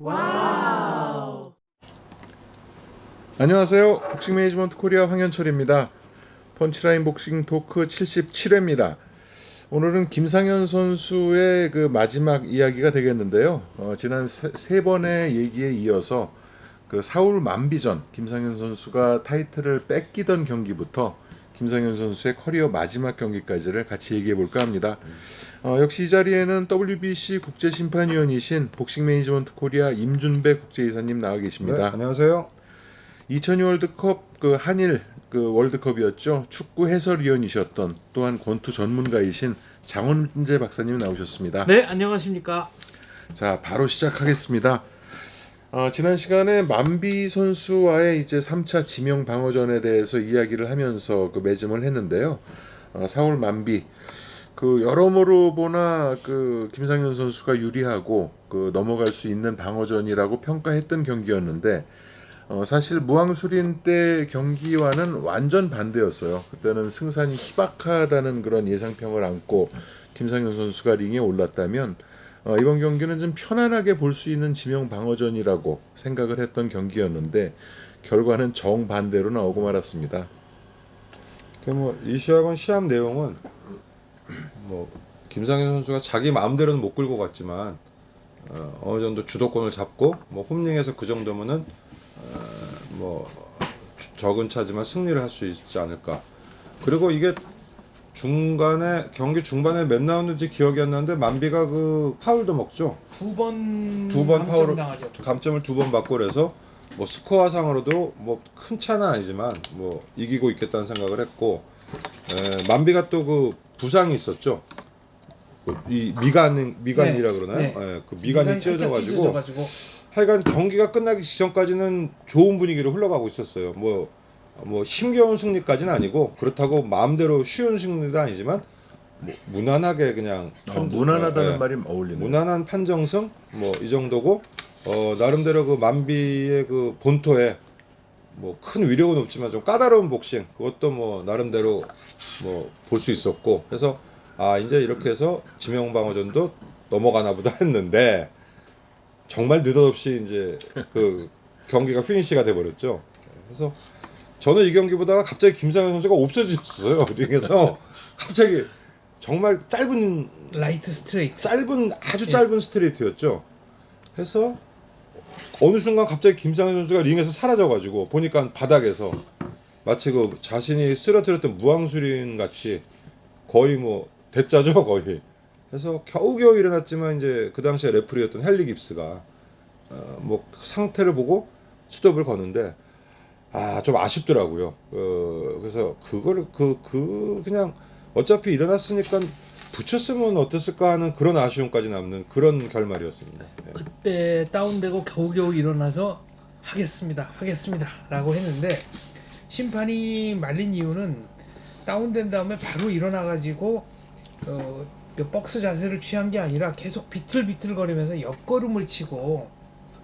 와우. 안녕하세요. 복싱 매니지먼트 코리아 황현철입니다. 펀치라인 복싱 토크 77회입니다. 오늘은 김상현 선수의 그 마지막 이야기가 되겠는데요. 지난 세 번의 얘기에 이어서 그 사울 만비전 김상현 선수가 타이틀을 뺏기던 경기부터 김상현 선수의 커리어 마지막 경기까지를 같이 얘기해 볼까 합니다. 역시 이 자리에는 WBC 국제심판위원이신 복싱 매니지먼트 코리아 임준배 국제이사님 나와 계십니다. 네, 안녕하세요. 2002 월드컵 그 한일 그 월드컵이었죠. 축구 해설위원이셨던 또한 권투 전문가이신 장원재 박사님 나오셨습니다. 네, 안녕하십니까. 자, 바로 시작하겠습니다. 지난 시간에 만비 선수와의 이제 3차 지명 방어전에 대해서 이야기를 하면서 그 매짐을 했는데요. 사울 만비 그 여러모로 보나 그 김상현 선수가 유리하고 그 넘어갈 수 있는 방어전이라고 평가했던 경기였는데 사실 무왕수린 때 경기와는 완전 반대였어요. 그때는 승산이 희박하다는 그런 예상평을 안고 김상현 선수가 링에 올랐다면 이번 경기는 좀 편안하게 볼 수 있는 지명 방어전이라고 생각을 했던 경기였는데 결과는 정반대로 나오고 말았습니다. 이 시합 내용은 뭐 김상현 선수가 자기 마음대로는 못 끌고 갔지만 어느 정도 주도권을 잡고 뭐 홈링에서 그 정도면은 뭐 적은 차지만 승리를 할 수 있지 않을까. 그리고 이게 중간에 경기 중반에 몇 라운드인지 기억이 안 나는데 만비가 그 파울도 먹죠. 두 번 파울 당하죠. 감점을 2번 받고 그래서 뭐 스코어상으로도 뭐 큰 차는 아니지만 뭐 이기고 있겠다는 생각을 했고 만비가 또 그 부상이 있었죠. 이 미간이라 그러나요? 네. 그 미간이 살짝 찢어져가지고 하여간 경기가 끝나기 직전까지는 좋은 분위기로 흘러가고 있었어요. 뭐 힘겨운 승리까지는 아니고 그렇다고 마음대로 쉬운 승리도 아니지만 뭐 무난하게 그냥 무난하다는 말이 어울리네요. 무난한 판정승 뭐 이 정도고 나름대로 그 만비의 그 본토에 뭐 큰 위력은 없지만 좀 까다로운 복싱 그것도 뭐 나름대로 뭐 볼 수 있었고 그래서 이제 이렇게 해서 지명방어전도 넘어가나 보다 했는데 정말 느닷없이 이제 그 경기가 피니시가 돼 버렸죠. 그래서 저는 이 경기 보다가 갑자기 김상현 선수가 없어졌어요. 링에서 갑자기 정말 짧은 라이트 스트레이트. 아주 짧은 스트레이트였죠. 해서 어느 순간 갑자기 김상현 선수가 링에서 사라져가지고 보니까 바닥에서 마치 그 자신이 쓰러뜨렸던 무왕수린 같이 거의 뭐 대짜죠 거의. 해서 겨우겨우 일어났지만 이제 그 당시에 레프리였던 헨리 깁스가 뭐 상태를 보고 스톱을 거는데 좀 아쉽더라고요. 그래서 그거를 그냥 어차피 일어났으니까 붙였으면 어땠을까 하는 그런 아쉬움까지 남는 그런 결말이었습니다. 네. 그때 다운되고 겨우겨우 일어나서 하겠습니다 라고 했는데 심판이 말린 이유는 다운된 다음에 바로 일어나가지고 그 박스 자세를 취한 게 아니라 계속 비틀비틀거리면서 옆걸음을 치고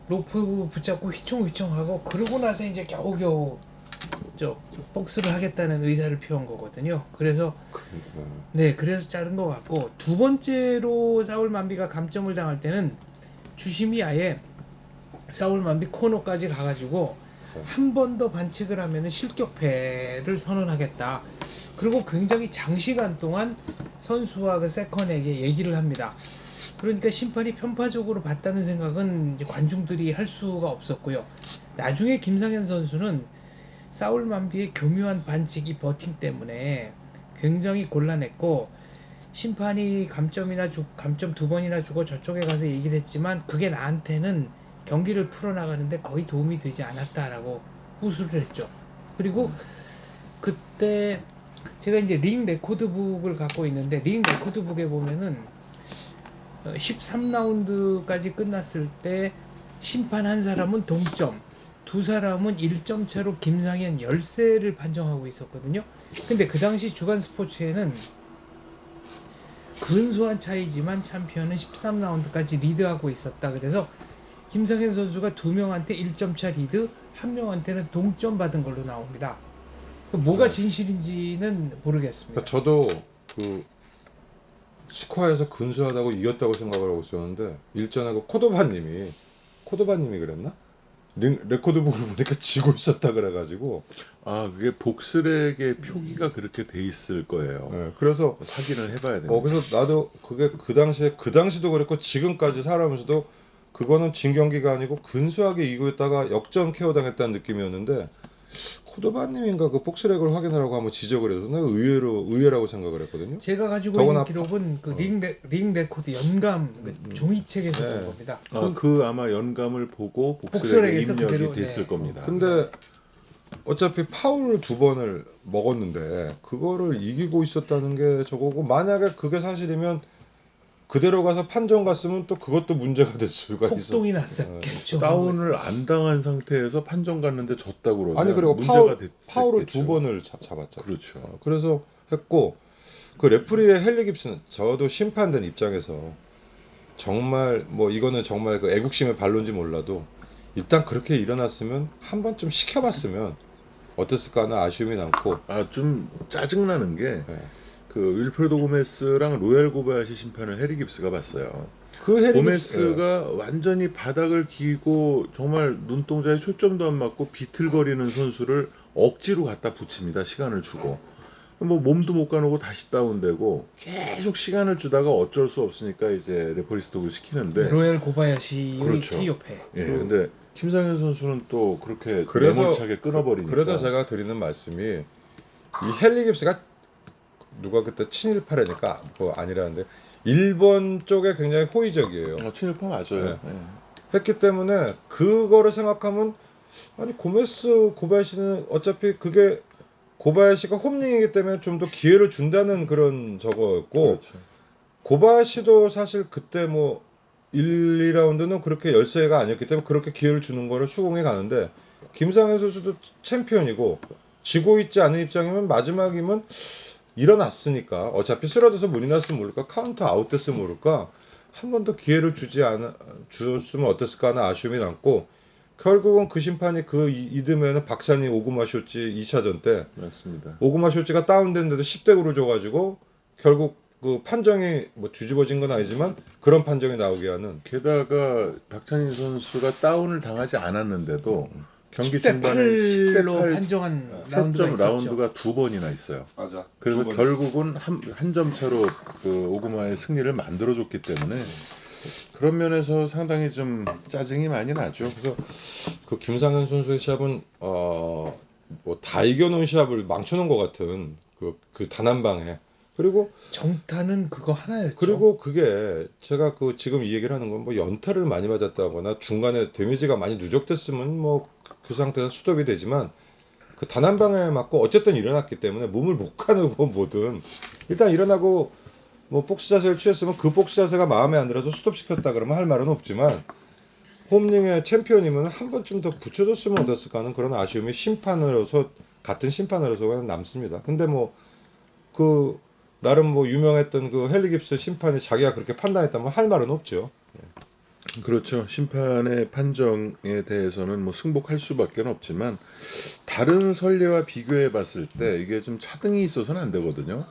로프 붙잡고 휘청휘청하고 그러고 나서 이제 겨우겨우 저 복스를 하겠다는 의사를 표한 거거든요. 그래서 그래서 자른 것 같고 두 번째로 사울 만비가 감점을 당할 때는 주심이 아예 사울 만비 코너까지 가가지고 한 번 더 반칙을 하면은 실격패를 선언하겠다. 그리고 굉장히 장시간 동안 선수와 그 세컨에게 얘기를 합니다. 그러니까 심판이 편파적으로 봤다는 생각은 이제 관중들이 할 수가 없었고요. 나중에 김상현 선수는 사울 만비의 교묘한 반칙이 버팅 때문에 굉장히 곤란했고 심판이 감점 2번이나 주고 저쪽에 가서 얘기를 했지만 그게 나한테는 경기를 풀어나가는데 거의 도움이 되지 않았다라고 후수를 했죠. 그리고 그때 제가 이제 링 레코드북을 갖고 있는데 링 레코드북에 보면은 13라운드까지 끝났을 때 심판 한 사람은 동점, 두 사람은 1점 차로 김상현 열세를 판정하고 있었거든요. 근데 그 당시 주간 스포츠에는 근소한 차이지만 챔피언은 13라운드까지 리드하고 있었다. 그래서 김상현 선수가 2명한테 1점 차 리드, 1명한테는 동점 받은 걸로 나옵니다. 뭐가 진실인지는 모르겠습니다. 저도 그 스코어에서 근소하다고 이겼다고 생각을 하고 있었는데 일전에 그 코도바님이 코도바님이 그랬나? 레코드북을 보니까 지고 있었다 그래가지고 아, 그게 복슬에게 표기가 그렇게 돼 있을 거예요. 예, 그래서 확인을 해봐야 돼요. 그래서 나도 그게 그 당시도 그랬고 지금까지 살아오면서도 그거는 진 경기가 아니고 근소하게 이기고 있다가 역전 KO 당했다는 느낌이었는데 코도바님인가 그 복스렉을 확인하라고 한번 지적을 해서 내가 의외라고 생각을 했거든요. 제가 가지고 더구나 있는 기록은 그 링 레코드 연감 그 종이책에서 네. 본 겁니다. 그 아마 연감을 보고 복슬에게 복슬에게서 입력이 그대로, 됐을 네. 겁니다. 근데 어차피 파울을 2번을 먹었는데 그거를 이기고 있었다는 게 저거고 만약에 그게 사실이면 그대로 가서 판정 갔으면 또 그것도 문제가 될 수가 있어. 폭동이 났었겠죠. 다운을 안 당한 상태에서 판정 갔는데 졌다고 그러면 아니 그리고 문제가 파울을 됐겠죠. 2번을 잡았죠. 그렇죠. 그래서 했고 그 레프리의 헨리 깁슨 저도 심판된 입장에서 정말 뭐 이거는 정말 그 애국심의 발론지 몰라도 일단 그렇게 일어났으면 한 번쯤 시켜봤으면 어땠을까 하는 아쉬움이 남고 아, 좀 짜증나는 게 네. 그 윌프레도 고메스랑 로얄 고바야시 심판을 해리 깁스가 봤어요. 그 헨리 고메스가 완전히 바닥을 기고 정말 눈동자에 초점도 안 맞고 비틀거리는 선수를 억지로 갖다 붙입니다. 시간을 주고. 뭐 몸도 못 가누고 다시 다운되고 계속 시간을 주다가 어쩔 수 없으니까 이제 레퍼리 스톱을 시키는데 로얄 고바야시의 그렇죠. KO패. 예, 근데 김상현 선수는 또 그렇게 그래서- 매몰차게 끊어버리니까 그래서 제가 드리는 말씀이 이 헨리 깁스가 누가 그때 친일파라니까 뭐 아니라는데 일본 쪽에 굉장히 호의적이에요. 친일파 맞아요. 네. 예. 했기 때문에 그거를 생각하면 아니 고메스 고바야시는 어차피 그게 고바야시가 홈링이기 때문에 좀 더 기회를 준다는 그런 저거였고 그렇죠. 고바야시도 사실 그때 뭐 1, 2라운드는 그렇게 열세가 아니었기 때문에 그렇게 기회를 주는 거를 수긍해 가는데 김상현 선수도 챔피언이고 지고 있지 않은 입장이면 마지막이면 일어났으니까 어차피 쓰러져서 못 일어났으면 모를까 카운터 아웃됐으면 모를까 한 번 더 기회를 줬으면 어땠을까 하는 아쉬움이 남고 결국은 그 심판이 그 이듬해는 박찬희 오구마 쇼지 2차전 때 맞습니다. 오구마 쇼지가 다운됐는데도 10대 9를 줘가지고 결국 그 판정이 뭐 뒤집어진 건 아니지만 그런 판정이 나오게 하는 게다가 박찬희 선수가 다운을 당하지 않았는데도 경기 10대 중반에 8로 10대8 판정한 라운드가 세점 있었죠. 라운드가 2번이나 있어요. 맞아. 그래서 결국은 한 점 차로 그 오구마의 승리를 만들어줬기 때문에 그런 면에서 상당히 좀 짜증이 많이 나죠. 그래서 그 김상현 선수의 시합은 뭐 다 이겨놓은 시합을 망쳐놓은 것 같은 그 단 한 방에 그리고 정타는 그거 하나였죠. 그리고 그게 제가 그 지금 이 얘기를 하는 건 뭐 연타를 많이 맞았다거나 중간에 데미지가 많이 누적됐으면 뭐 그 상태에서 스톱이 되지만 그 단 한 방에 맞고 어쨌든 일어났기 때문에 몸을 못 가누고 뭐든 일단 일어나고 뭐 복스 자세를 취했으면 그 복스 자세가 마음에 안 들어서 스톱시켰다 그러면 할 말은 없지만 홈링의 챔피언이면 한 번쯤 더 붙여줬으면 어땠을까 하는 그런 아쉬움이 심판으로서 같은 심판으로서 남습니다. 근데 뭐 그 나름 뭐 유명했던 그 헨리 깁스 심판이 자기가 그렇게 판단했다면 할 말은 없죠. 그렇죠. 심판의 판정에 대해서는 뭐 승복할 수밖에 없지만 다른 선례와 비교해 봤을 때 이게 좀 차등이 있어서는 안 되거든요.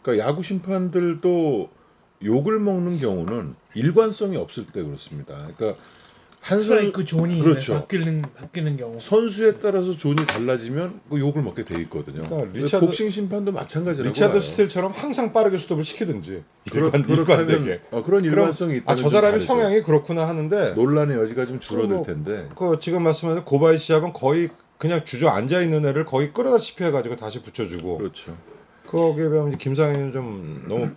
그러니까 야구 심판들도 욕을 먹는 경우는 일관성이 없을 때 그렇습니다. 그러니까 한 스트라이크 존이 그렇죠. 바뀌는 경우. 선수에 따라서 존이 달라지면 그 욕을 먹게 돼 있거든요. 그러니까 근데 복싱 심판도 마찬가지라고 리차드 봐요. 스틸처럼 항상 빠르게 스톱을 시키든지 그렇다면 일관되게. 그런 일관성이 있다면 저 좀 사람이 다르죠. 성향이 그렇구나 하는데 논란의 여지가 좀 줄어들 그럼 뭐 텐데 그 지금 말씀하신 고바야시 시합은 거의 그냥 주저앉아 있는 애를 거의 끌어다시피 해가지고 다시 붙여주고 그렇죠. 거기에 비하면 이제 김상현은 좀 너무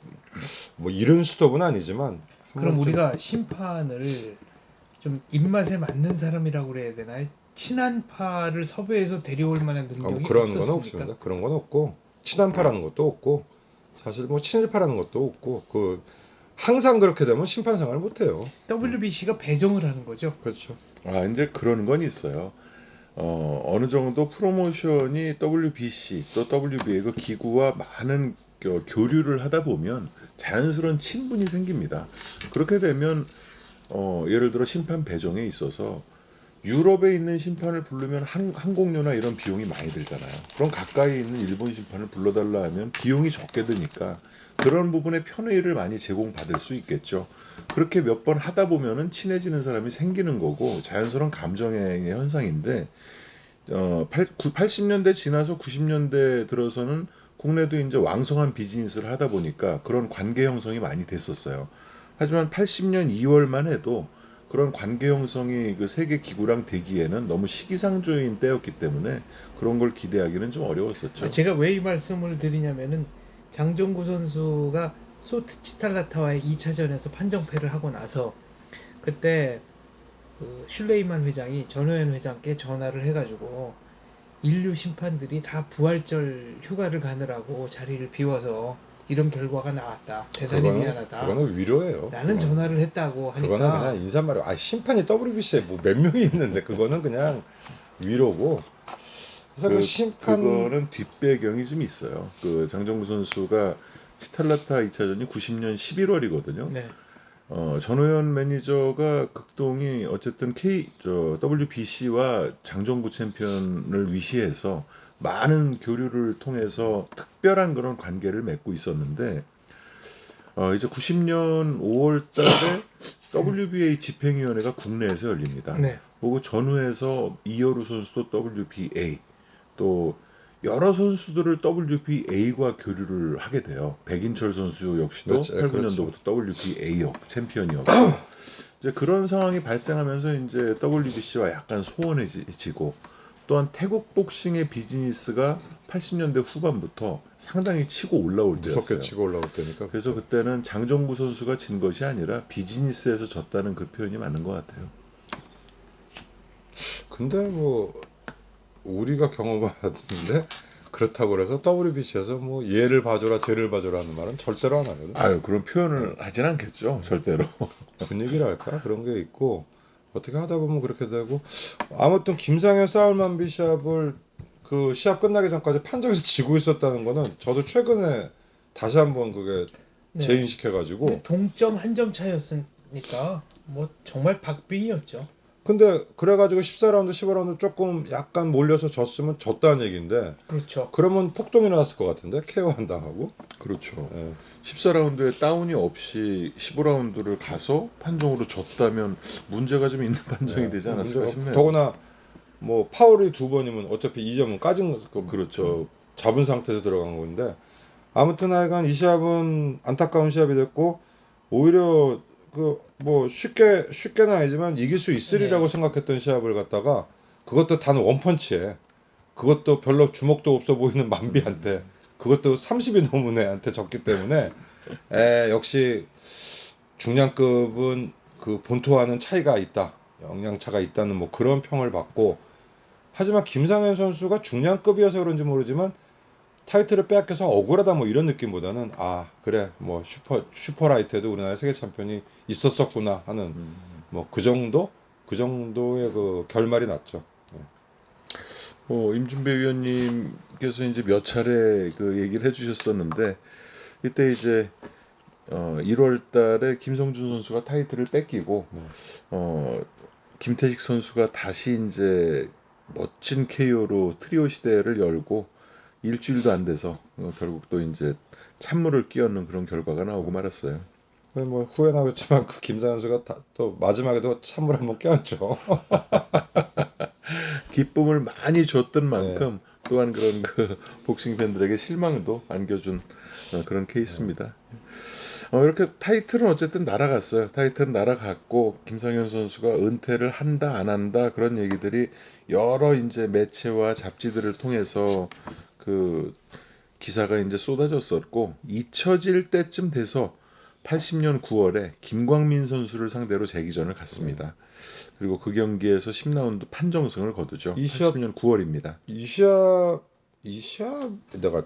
뭐 이른 스톱은 아니지만 그럼 한번 좀- 우리가 심판을 좀 입맛에 맞는 사람이라고 그래야 되나요? 친한파를 섭외해서 데려올 만한 능력이 그런 건 없었습니까? 없습니다. 그런 건 없고 친한파라는 것도 없고 사실 뭐 친일파라는 것도 없고 그 항상 그렇게 되면 심판 생활을 못 해요. WBC가 배정을 하는 거죠. 그렇죠. 아 이제 그런 건 있어요. 어느 정도 프로모션이 WBC 또 WBA 그 기구와 많은 교류를 하다 보면 자연스러운 친분이 생깁니다. 그렇게 되면 예를 들어 심판 배정에 있어서 유럽에 있는 심판을 부르면 항공료나 이런 비용이 많이 들잖아요. 그럼 가까이 있는 일본 심판을 불러달라 하면 비용이 적게 드니까 그런 부분에 편의를 많이 제공받을 수 있겠죠. 그렇게 몇 번 하다 보면은 친해지는 사람이 생기는 거고 자연스러운 감정의 현상인데 80년대 지나서 90년대 들어서는 국내도 이제 왕성한 비즈니스를 하다 보니까 그런 관계 형성이 많이 됐었어요. 하지만 80년 2월만 해도 그런 관계 형성이 그 세계 기구랑 되기에는 너무 시기상조인 때였기 때문에 그런 걸 기대하기는 좀 어려웠었죠. 제가 왜 이 말씀을 드리냐면은 장정구 선수가 소트 치탈라타와의 2차전에서 판정패를 하고 나서 그때 그 슐레이만 회장이 전호연 회장께 전화를 해가지고 인류 심판들이 다 부활절 휴가를 가느라고 자리를 비워서 이런 결과가 나왔다. 대단히 미안하다. 그거는 위로예요. 라는 전화를 했다고 하니까 그거는 그냥 인사말이야. 심판이 WBC에 뭐 몇 명이 있는데 그거는 그냥 위로고. 그래서 그 심판 그거는 뒷배경이 좀 있어요. 그 장정구 선수가 치탈라타 2차전이 90년 11월이거든요. 네. 전호연 매니저가 극동이 어쨌든 WBC와 장정구 챔피언을 위시해서 많은 교류를 통해서 특별한 그런 관계를 맺고 있었는데 이제 90년 5월달에 WBA 집행위원회가 국내에서 열립니다. 네. 그리고 전후에서 이여루 선수도 WBA 또 여러 선수들을 WBA과 교류를 하게 돼요. 백인철 선수 역시도 그렇죠. 8, 그렇죠. 9년도부터 WBA 챔피언이었고 이제 그런 상황이 발생하면서 이제 WBC와 약간 소원해지고 또한 태국 복싱의 비즈니스가 80년대 후반부터 상당히 치고 올라올 때였어요. 무섭게 치고 올라올 때니까. 그래서 그때는 장정구 선수가 진 것이 아니라 비즈니스에서 졌다는 그 표현이 맞는 것 같아요. 근데 뭐 우리가 경험하는데 그렇다고 그래서 WBC에서 뭐 얘를 봐줘라 쟤를 봐줘라 하는 말은 절대로 안 하거든. 아유 그런 표현을 하진 않겠죠 절대로. 분위기랄까 그런 게 있고 어떻게 하다 보면 그렇게 되고 아무튼 김상현 사울만비 시합을 그 시합 끝나기 전까지 판정에서 지고 있었다는 거는 저도 최근에 다시 한번 그게 네. 재인식해가지고 근데 동점 한 점 차였으니까 뭐 정말 박빙이었죠. 근데 그래가지고 14라운드 15라운드 조금 약간 몰려서 졌으면 졌다는 얘기인데 그렇죠. 그러면 폭동이 나왔을 것 같은데 KO 안 당하고 그렇죠. 예. 14라운드에 다운이 없이 15라운드를 가서 판정으로 졌다면 문제가 좀 있는 판정이 되지 않았을까 싶네요. 더구나 뭐 파울이 2번이면 어차피 2점은 까진 거 그렇죠. 잡은 상태에서 들어간 건데 아무튼 하여간 이 시합은 안타까운 시합이 됐고 오히려 그 뭐 쉽게는 아니지만 이길 수 있으리라고 생각했던 시합을 갖다가 그것도 단 원펀치에 그것도 별로 주먹도 없어 보이는 만비한테 그것도 30이 넘은 애한테 졌기 때문에 역시 중량급은 그 본토와는 차이가 있다. 영양차가 있다는 뭐 그런 평을 받고 하지만 김상현 선수가 중량급이어서 그런지 모르지만 타이틀을 빼앗겨서 억울하다 뭐 이런 느낌보다는 아 그래 뭐 슈퍼라이트에도 우리나라 세계 챔피언이 있었었구나 하는 뭐 그 정도의 그 결말이 났죠. 임준배 위원님께서 이제 몇 차례 그 얘기를 해주셨었는데 이때 이제 1월달에 김성준 선수가 타이틀을 뺏기고 김태식 선수가 다시 이제 멋진 KO로 트리오 시대를 열고 일주일도 안 돼서 결국 또 이제 찬물을 끼얹는 그런 결과가 나오고 말았어요. 뭐 후회는 하겠지만 그 김상현 선수가 또 마지막에도 찬물 한번 껴안죠. 기쁨을 많이 줬던 만큼 또한 그런 그 복싱 팬들에게 실망도 안겨준 그런 케이스입니다. 이렇게 타이틀은 어쨌든 날아갔어요. 타이틀은 날아갔고 김상현 선수가 은퇴를 한다 안 한다 그런 얘기들이 여러 이제 매체와 잡지들을 통해서 그 기사가 이제 쏟아졌었고 잊혀질 때쯤 돼서 80년 9월에 김광민 선수를 상대로 재기전을 갔습니다. 그리고 그 경기에서 10라운드 판정승을 거두죠. 이 시합- 80년 9월입니다. 이 시합 내가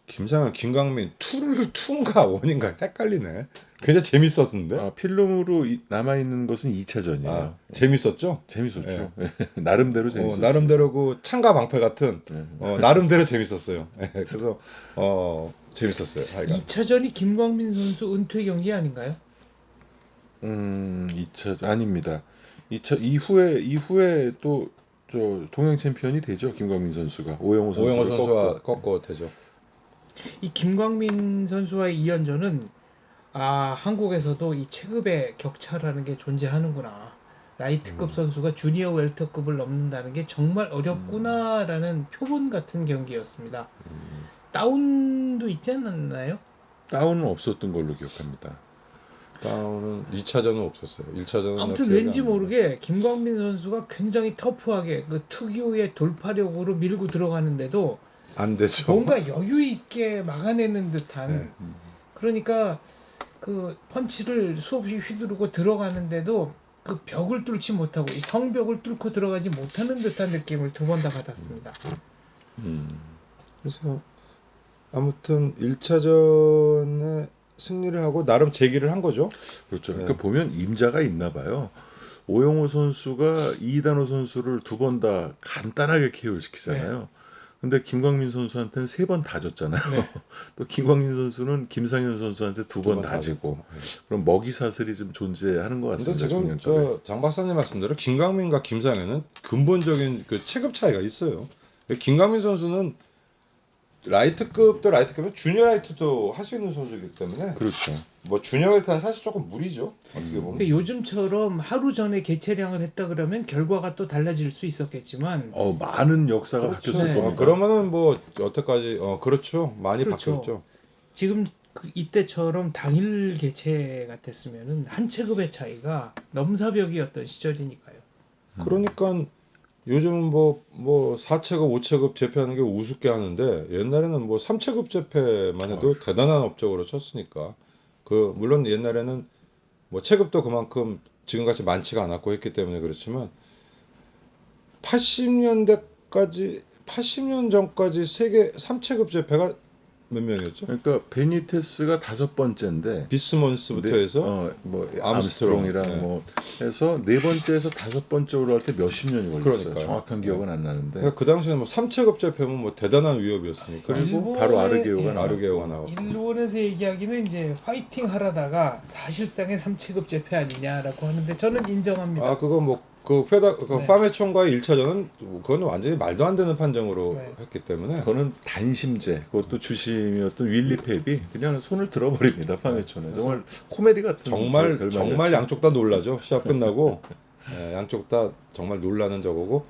김상현 김광민 2인가 1인가 헷갈리네. 굉장히 재밌었는데. 필름으로 남아있는 것은 2차전이에요. 재밌었죠? 재밌었죠. 나름대로 재밌었어요. 나름대로 그 창가 방패 같은 네. 나름대로 재밌었어요. 그래서 재밌었어요. 하여간. 2차전이 김광민 선수 은퇴 경기 아닌가요? 2차 아닙니다. 2차 이후에 또 저 동양 챔피언이 되죠. 김광민 선수가 오영호 오영호 선수를 선수와 꺾고. 꺾고 되죠. 이 김광민 선수와의 2연전은 한국에서도 이 체급의 격차라는 게 존재하는구나. 라이트급 선수가 주니어 웰터급을 넘는다는 게 정말 어렵구나라는 표본 같은 경기였습니다. 다운도 있지 않았나요? 다운은 없었던 걸로 기억합니다. 다운은 2차전은 없었어요. 1차전은 아무튼 왠지 모르게 김광민 선수가 굉장히 터프하게 그 특유의 돌파력으로 밀고 들어가는데도 안 되죠. 뭔가 여유 있게 막아내는 듯한 네. 그러니까 그 펀치를 수없이 휘두르고 들어가는데도 그 벽을 뚫지 못하고 이 성벽을 뚫고 들어가지 못하는 듯한 느낌을 두 번 다 받았습니다. 그래서 아무튼 1차전에 승리를 하고 나름 재기를 한 거죠. 그렇죠. 네. 그러니까 보면 임자가 있나 봐요. 오영호 선수가 이단호 선수를 두 번 다 간단하게 KO를 시키잖아요. 근데 김광민 선수한테는 3번 다 졌잖아요. 네. 또 김광민 선수는 김상현 선수한테 2번 다 지고. 그럼 먹이 사슬이 좀 존재하는 것 근데 같습니다. 지금 중량급에. 장 박사님 말씀대로 김광민과 김상현은 근본적인 그 체급 차이가 있어요. 김광민 선수는 라이트급도 라이트급이면 주니어 라이트도 할 수 있는 선수이기 때문에 그렇죠. 뭐 주니어 라이트는 사실 조금 무리죠. 어떻게 보면. 근데 요즘처럼 하루 전에 개체량을 했다 그러면 결과가 또 달라질 수 있었겠지만 많은 역사가 그렇죠. 바뀌었을 네. 겁니다. 그러면은 뭐 여태까지 그렇죠. 많이 그렇죠. 바뀌었죠. 지금 이때처럼 당일 개체 같았으면은 한 체급의 차이가 넘사벽이었던 시절이니까요. 그러니까 요즘은 뭐 4체급, 5체급 재패하는 게 우습게 하는데 옛날에는 뭐 3체급 재패만 해도 대단한 업적으로 쳤으니까 물론 옛날에는 뭐 체급도 그만큼 지금같이 많지가 않았고 했기 때문에 그렇지만 80년 전까지 세계 3체급 재패가 몇 명이었죠? 그러니까 베니테스가 5번째인데 비스몬스부터 해서 뭐 암스트롱, 암스트롱이랑 네. 뭐 해서 4번째에서 5번째로 할 때 몇십 년이 걸렸어요. 그러니까요. 정확한 기억은 안 나는데. 그러니까 그 당시에는 뭐 3체급 재패면 뭐 대단한 위협이었으니까. 그리고 일본의- 바로 아르게오가 예. 나왔고. 아르게오가 나왔고. 일본에서 얘기하기는 이제 파이팅 하라다가 사실상의 3체급 재패 아니냐라고 하는데 저는 인정합니다. 그거 뭐 네. 파메촌과의 1차전은 그건 완전히 말도 안 되는 판정으로 네. 했기 때문에 그거는 단심제, 그것도 주심이었던 윌리 펩이 그냥 손을 들어버립니다. 파메촌에. 정말 코미디 같은 결말이었죠. 정말 양쪽 다 놀라죠. 시합 끝나고 예, 양쪽 다 정말 놀라는 저거고.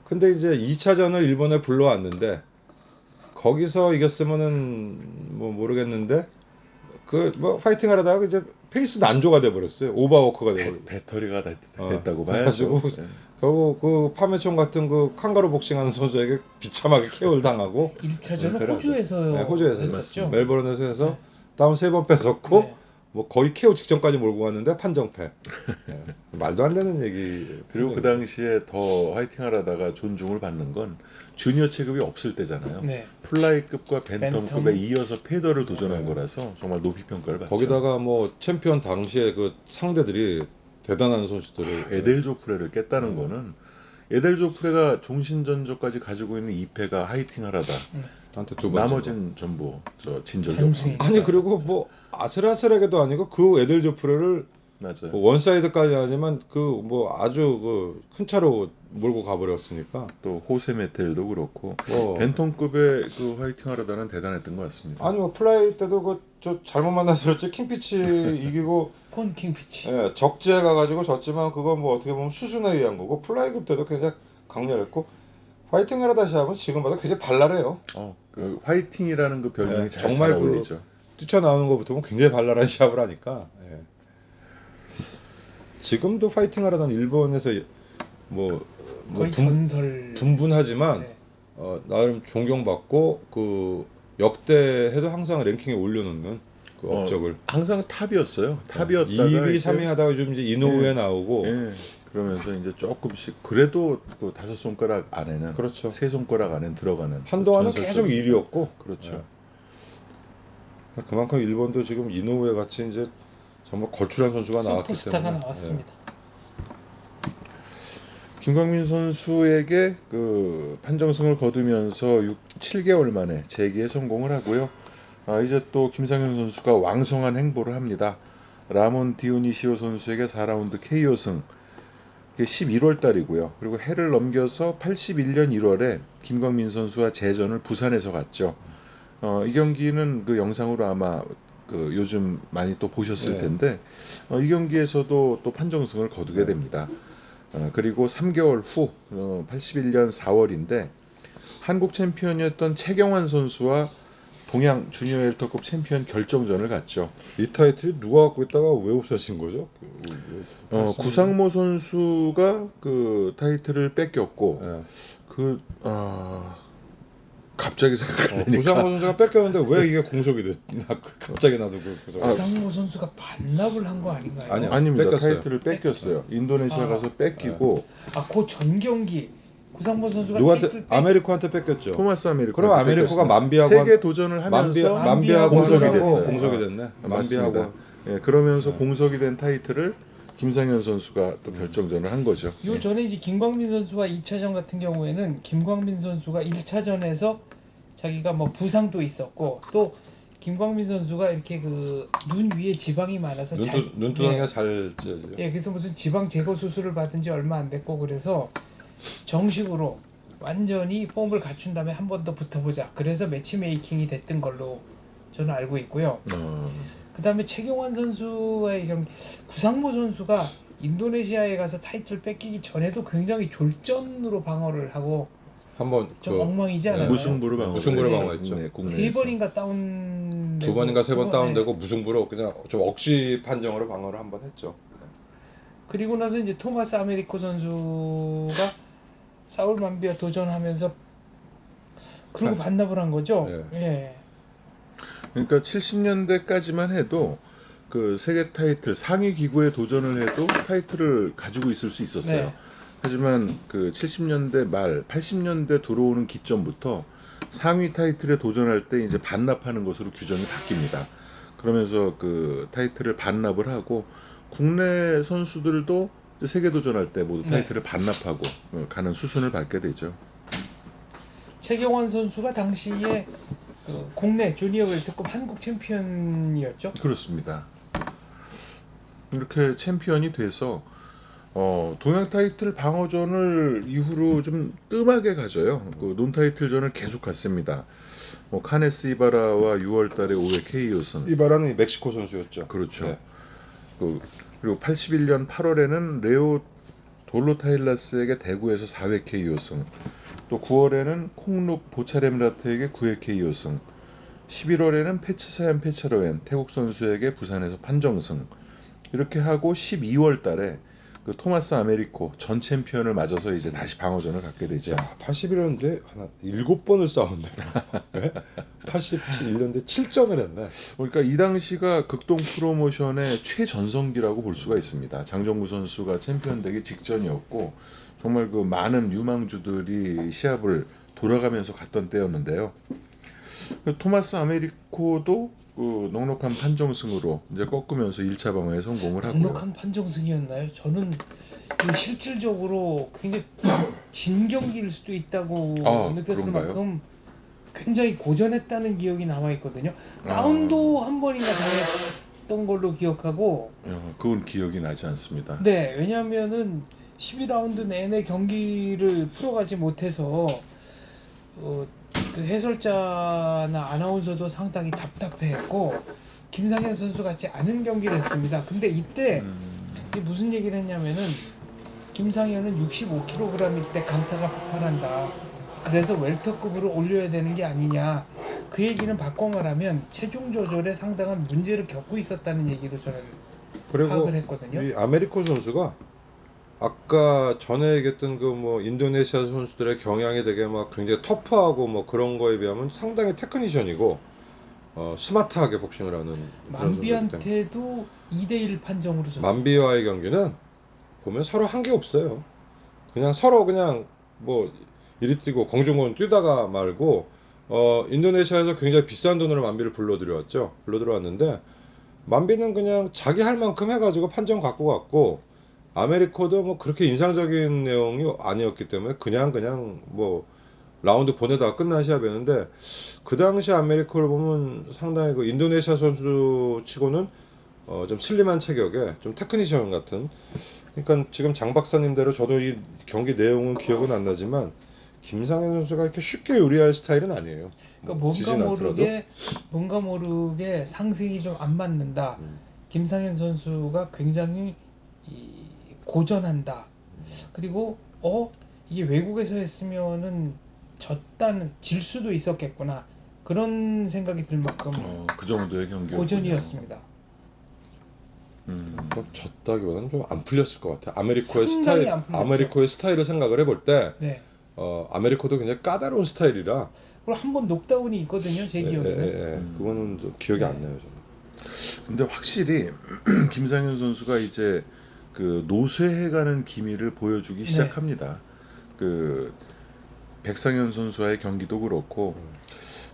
근데 이제 2차전을 일본에 불러왔는데 거기서 이겼으면은 뭐 모르겠는데 그 뭐 파이팅 하려다가 이제 페이스 난조가 돼 버렸어요. 오버워크가 돼 버렸어요. 배터리가 어, 됐다고 봐야죠. 그래가지고 결국 그 파메촌 같은 그 칸가루 복싱하는 선수에게 비참하게 KO를 당하고 1차전은 은퇴를 호주에서 네, 호주에서 했었죠. 멜버른에서 해서 다운 3번 뺏었고 네. 뭐 거의 KO 직전까지 몰고 갔는데 판정패. 네. 말도 안 되는 얘기. 그리고 그 당시에 더 화이팅하려다가 존중을 받는 건 주니어 체급이 없을 때잖아요. 네. 플라이급과 벤텀급에 벤텀. 이어서 페더를 도전한 거라서 정말 높이 평가를 받죠. 거기다가 뭐 챔피언 당시에 그 상대들이 대단한 선수들을 에델 조프레를 깼다는 거는 에델 조프레가 종신전적까지 가지고 있는 2패가 화이팅하라다. 한테 두 번째. 나머진 전부 진 적이 전승. 없습니다. 아니 그리고 뭐 아슬아슬하게도 아니고 그 에델 조프레를 맞아요. 뭐 원사이드까지 아니지만 그 뭐 아주 그 큰 차로 몰고 가버렸으니까. 또 호세 메텔도 그렇고 뭐 벤텀급의 그 화이팅하라다는 대단했던 것 같습니다. 아니 뭐 플라이 때도 그 저 잘못 만나서 그렇지 킹피치 이기고 콘킹 피치. 예, 적지에 가가지고 졌지만 그건 뭐 어떻게 보면 수준에 의한 거고 플라이급 때도 굉장히 강렬했고 파이팅 하라다 시합은 지금 봐도 굉장히 발랄해요. 그 화이팅이라는 그 별명이 네, 잘 정말 그 어울리죠. 뛰쳐나오는 것부터 보면 굉장히 발랄한 시합을 하니까 예. 지금도 파이팅 하라는 일본에서 뭐 거의 전설. 분분하지만 네. 나름 존경받고 그 역대해도 항상 랭킹에 올려놓는 그 업적을 항상 탑이었어요. 탑이었다가 2위, 이제 3위 하다가 요즘 이제 이노우에 예. 나오고 예. 그러면서 이제 조금씩 그래도 그 5손가락 안에는 그렇죠. 3손가락 안에 들어가는 한동안은 그 계속 전설적인- 1위였고 그렇죠. 예. 그만큼 일본도 지금 이노우에 같이 이제 정말 걸출한 선수가 나왔기 슈퍼스타가 때문에 나왔습니다. 김광민 선수에게 그 판정승을 거두면서 7개월 만에 재기에 성공을 하고요. 이제 또 김상현 선수가 왕성한 행보를 합니다. 라몬 디오니시오 선수에게 4라운드 KO승. 이게 11월 달이고요. 그리고 해를 넘겨서 81년 1월에 김광민 선수와 재전을 부산에서 갔죠. 이 경기는 그 영상으로 아마 그 요즘 많이 또 보셨을 네. 텐데 이 경기에서도 또 판정승을 거두게 네. 됩니다. 그리고 3개월 후 81년 4월인데 한국 챔피언이었던 최경환 선수와 동양 주니어 웰터급 챔피언 결정전을 갔죠. 이 타이틀이 누가 갖고 있다가 왜 없어진 거죠? 구상모 선수가 그 타이틀을 뺏겼고 예. 갑자기 생각하니까 구상모 선수가 뺏겼는데 왜 이게 공석이 됐나? 갑자기 나도 구상모 선수가 반납을 한 거 아닌가요? 아니요. 아닙니다. 뺏겼어요. 타이틀을 뺏겼어요. 인도네시아 아. 가서 뺏기고 그 전 경기 구상모 선수가 누구한테 타이틀 아메리코한테 뺏겼죠. 토마스 아메리코. 그럼 아메리코가 만비하고 세계 도전을 하면서 만비하고 공석이 하느라고 됐어요. 공석이 됐네. 맞습니다. 만비하고 예, 그러면서 공석이 된 타이틀을 김상현 선수가 또 결정전을 한 거죠. 요 전에 이제 김광민 선수와 2차전 같은 경우에는 김광민 선수가 1차전에서 자기가 뭐 부상도 있었고 또 김광민 선수가 이렇게 그 눈 위에 지방이 많아서 눈두덩이가 잘 쪄죠. 예, 그래서 무슨 지방 제거 수술을 받은 지 얼마 안 됐고 그래서 정식으로 완전히 폼을 갖춘 다음에 한 번 더 붙어보자. 그래서 매치 메이킹이 됐던 걸로 저는 알고 있고요. 그다음에 최경환 선수의 경기, 구상모 선수가 인도네시아에 가서 타이틀 뺏기기 전에도 굉장히 졸전으로 방어를 하고 한번 좀 엉망이지 않아요? 무승부로 방어. 무승부로 방어했죠. 세 번인가 다운 두 번인가 세 번 네. 다운되고 무승부로 그냥 좀 억지 판정으로 방어를 한번 했죠. 그리고 나서 이제 토마스 아메리코 선수가 사울 만비와 도전하면서 그리고 반납을 한 거죠. 예. 예. 그러니까 70년대까지만 해도 그 세계 타이틀 상위 기구에 도전을 해도 타이틀을 가지고 있을 수 있었어요. 네. 하지만 그 70년대 말 80년대 들어오는 기점부터 상위 타이틀에 도전할 때 이제 반납하는 것으로 규정이 바뀝니다. 그러면서 그 타이틀을 반납을 하고 국내 선수들도 이제 세계 도전할 때 모두 타이틀을 반납하고 가는 수순을 밟게 되죠. 최경환 선수가 당시에 그 국내 주니어 웰터급 한국 챔피언이었죠. 그렇습니다. 이렇게 챔피언이 돼서 동양 타이틀 방어전을 이후로 좀 뜸하게 가져요. 그 논 타이틀전을 계속 갔습니다. 카네스 이바라와 6월달에 5회 KO승. 이바라는 멕시코 선수였죠. 그렇죠. 네. 그리고 81년 8월에는 레오 돌로타일라스에게 대구에서 4회 KO승. 또 9월에는 콩룩 보차렘라트에게 9회 KO승. 11월에는 페츠사얀 페차로엔 태국 선수에게 부산에서 판정승. 이렇게 하고 12월달에 그 토마스 아메리코 전 챔피언을 맞아서 이제 다시 방어전을 갖게 되죠. 야, 81년도에 하나 7번을 싸웠네. 87년도에 7전을 했네. 그러니까 이 당시가 극동 프로모션의 최전성기라고 볼 수가 있습니다. 장정구 선수가 챔피언 되기 직전이었고 정말 그 많은 유망주들이 시합을 돌아가면서 갔던 때였는데요. 토마스 아메리코도 그 넉넉한 판정승으로 이제 꺾으면서 1차 방어에 성공을 하고요. 넉넉한 판정승이었나요? 저는 그 실질적으로 굉장히 진 경기일 수도 있다고 느꼈을 그런가요? 만큼 굉장히 고전했다는 기억이 남아 있거든요. 다운도 한 번인가 당했던 걸로 기억하고. 그건 기억이 나지 않습니다. 네, 왜냐하면은 12라운드 내내 경기를 풀어가지 못해서 그 해설자나 아나운서도 상당히 답답해했고 김상현 선수 같이 아는 경기를 했습니다. 근데 이때 이게 무슨 얘기를 했냐면은 김상현은 65kg일 때 강타가 폭발한다. 그래서 웰터급으로 올려야 되는 게 아니냐. 그 얘기는 바꿔 말하면 체중 조절에 상당한 문제를 겪고 있었다는 얘기로 저는 그리고 파악을 했거든요. 이 아메리코 선수가 아까 전에 얘기했던 그 뭐 인도네시아 선수들의 경향이 되게 막 굉장히 터프하고 뭐 그런 거에 비하면 상당히 테크니션이고 스마트하게 복싱을 하는 그런 선수이기 때문에 만비한테도 2대1 판정으로 졌어요. 만비와의 경기는 보면 서로 한 게 없어요. 그냥 서로 그냥 뭐 이리 뛰고 공중권 뛰다가 말고 인도네시아에서 굉장히 비싼 돈으로 만비를 불러들여왔는데 만비는 그냥 자기 할 만큼 해가지고 판정 갖고 갔고 아메리코도 뭐 그렇게 인상적인 내용이 아니었기 때문에 그냥 뭐 라운드 보내다가 끝난 시합이었는데 그 당시 아메리코를 보면 상당히 그 인도네시아 선수 치고는 좀 슬림한 체격에 좀 테크니션 같은. 그러니까 지금 장 박사님대로 저도 이 경기 내용은 기억은 안 나지만 김상현 선수가 이렇게 쉽게 요리할 스타일은 아니에요. 그러니까 지진 않더라도. 뭔가 모르게 상승이 좀 안 맞는다. 김상현 선수가 굉장히 고전한다. 그리고 이게 외국에서 했으면은 질 수도 있었겠구나. 그런 생각이 들 만큼 그 정도의 경기 고전이었습니다. 뭐 졌다기보다는 좀 안 풀렸을 것 같아. 아메리코의 상당히 스타일, 안 풀렸죠. 아메리코의 스타일을 생각을 해볼 때, 네. 아메리코도 굉장히 까다로운 스타일이라. 그리고 한 번 녹다운이 있거든요, 제 기억에는. 그거는 좀 기억이 안 나요, 저는. 근데 확실히 김상현 선수가 이제 그 노쇠해가는 기미를 보여주기 시작합니다. 그 백상현 선수와의 경기도 그렇고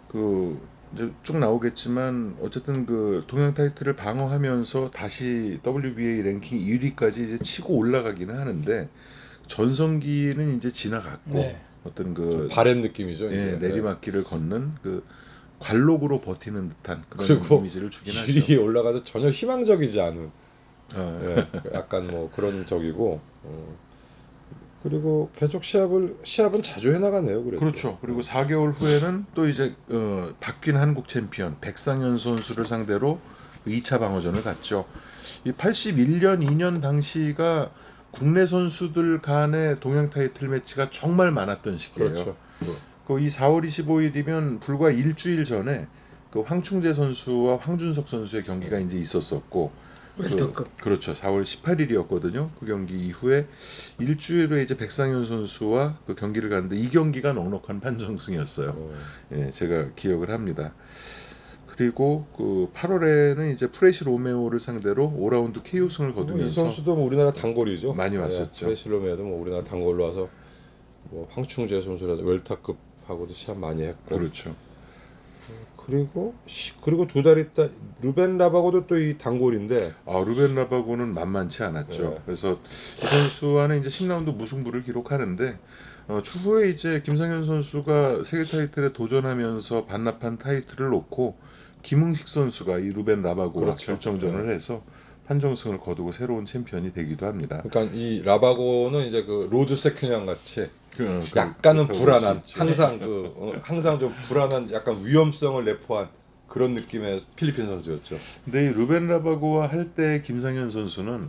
그 이제 쭉 나오겠지만 어쨌든 그 동양 타이틀을 방어하면서 다시 WBA 랭킹 1위까지 이제 치고 올라가기는 하는데 전성기는 이제 지나갔고 네. 어떤 그 바랜 느낌이죠. 이제. 내리막길을 걷는 그 관록으로 버티는 듯한 그런 그리고 이미지를 주긴 하죠. 1위에 올라가서 전혀 희망적이지 않은 어. 약간 뭐 그런 적이고 그리고 계속 시합은 자주 해나가네요. 그래도. 그렇죠. 그리고 4개월 후에는 또 이제 바뀐 한국 챔피언 백상현 선수를 상대로 2차 방어전을 갔죠. 이 81년 2년 당시가 국내 선수들 간의 동양 타이틀 매치가 정말 많았던 시기예요. 그렇죠. 그 이 4월 25일이면 불과 일주일 전에 그 황충재 선수와 황준석 선수의 경기가 이제 있었었고 월드컵. 그렇죠. 4월 18일이었거든요. 그 경기 이후에 일주일 후에 이제 백상현 선수와 그 경기를 가는데 이 경기가 넉넉한 판정승이었어요. 예, 제가 기억을 합니다. 그리고 그 8월에는 이제 프레시 로메오를 상대로 5라운드 KO승을 이 거두면서 선수도 뭐 우리나라 단골이죠. 많이 왔었죠. 프레실로메도 뭐 우리나라 단골로 와서 뭐 황충재 선수라도 웰터급하고도 시합 많이 했고. 그렇죠. 그리고 두 달 있다 루벤 라바고도 또 이 단골인데 루벤 라바고는 만만치 않았죠. 네. 그래서 이 선수와는 이제 10라운드 무승부를 기록하는데 추후에 이제 김상현 선수가 세계 타이틀에 도전하면서 반납한 타이틀을 놓고 김흥식 선수가 이 루벤 라바고와 그렇죠. 결정전을 해서 판정승을 거두고 새로운 챔피언이 되기도 합니다. 그러니까 이 라바고는 이제 그 로드 세큐냥 같이 그, 약간은 그렇다고 불안한 볼수 있죠. 항상 항상 좀 불안한 약간 위험성을 내포한 그런 느낌의 필리핀 선수였죠. 근데 이 루벤 라바고와 할 때 김상현 선수는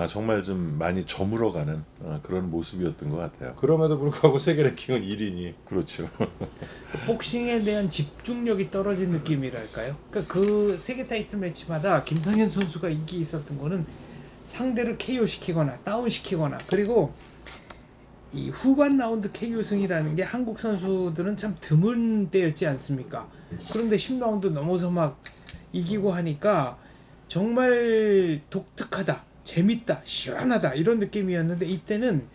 정말 좀 많이 저물어가는 그런 모습이었던 것 같아요. 그럼에도 불구하고 세계 랭킹은 1위니. 그렇죠. 복싱에 대한 집중력이 떨어진 느낌이랄까요? 그러니까 그 세계 타이틀 매치마다 김상현 선수가 인기 있었던 거는 상대를 KO 시키거나 다운 시키거나 그리고 이 후반 라운드 KO 승이라는 게 한국 선수들은 참 드문 때였지 않습니까? 그런데 10라운드 넘어서 막 이기고 하니까 정말 독특하다, 재밌다, 시원하다 이런 느낌이었는데 이때는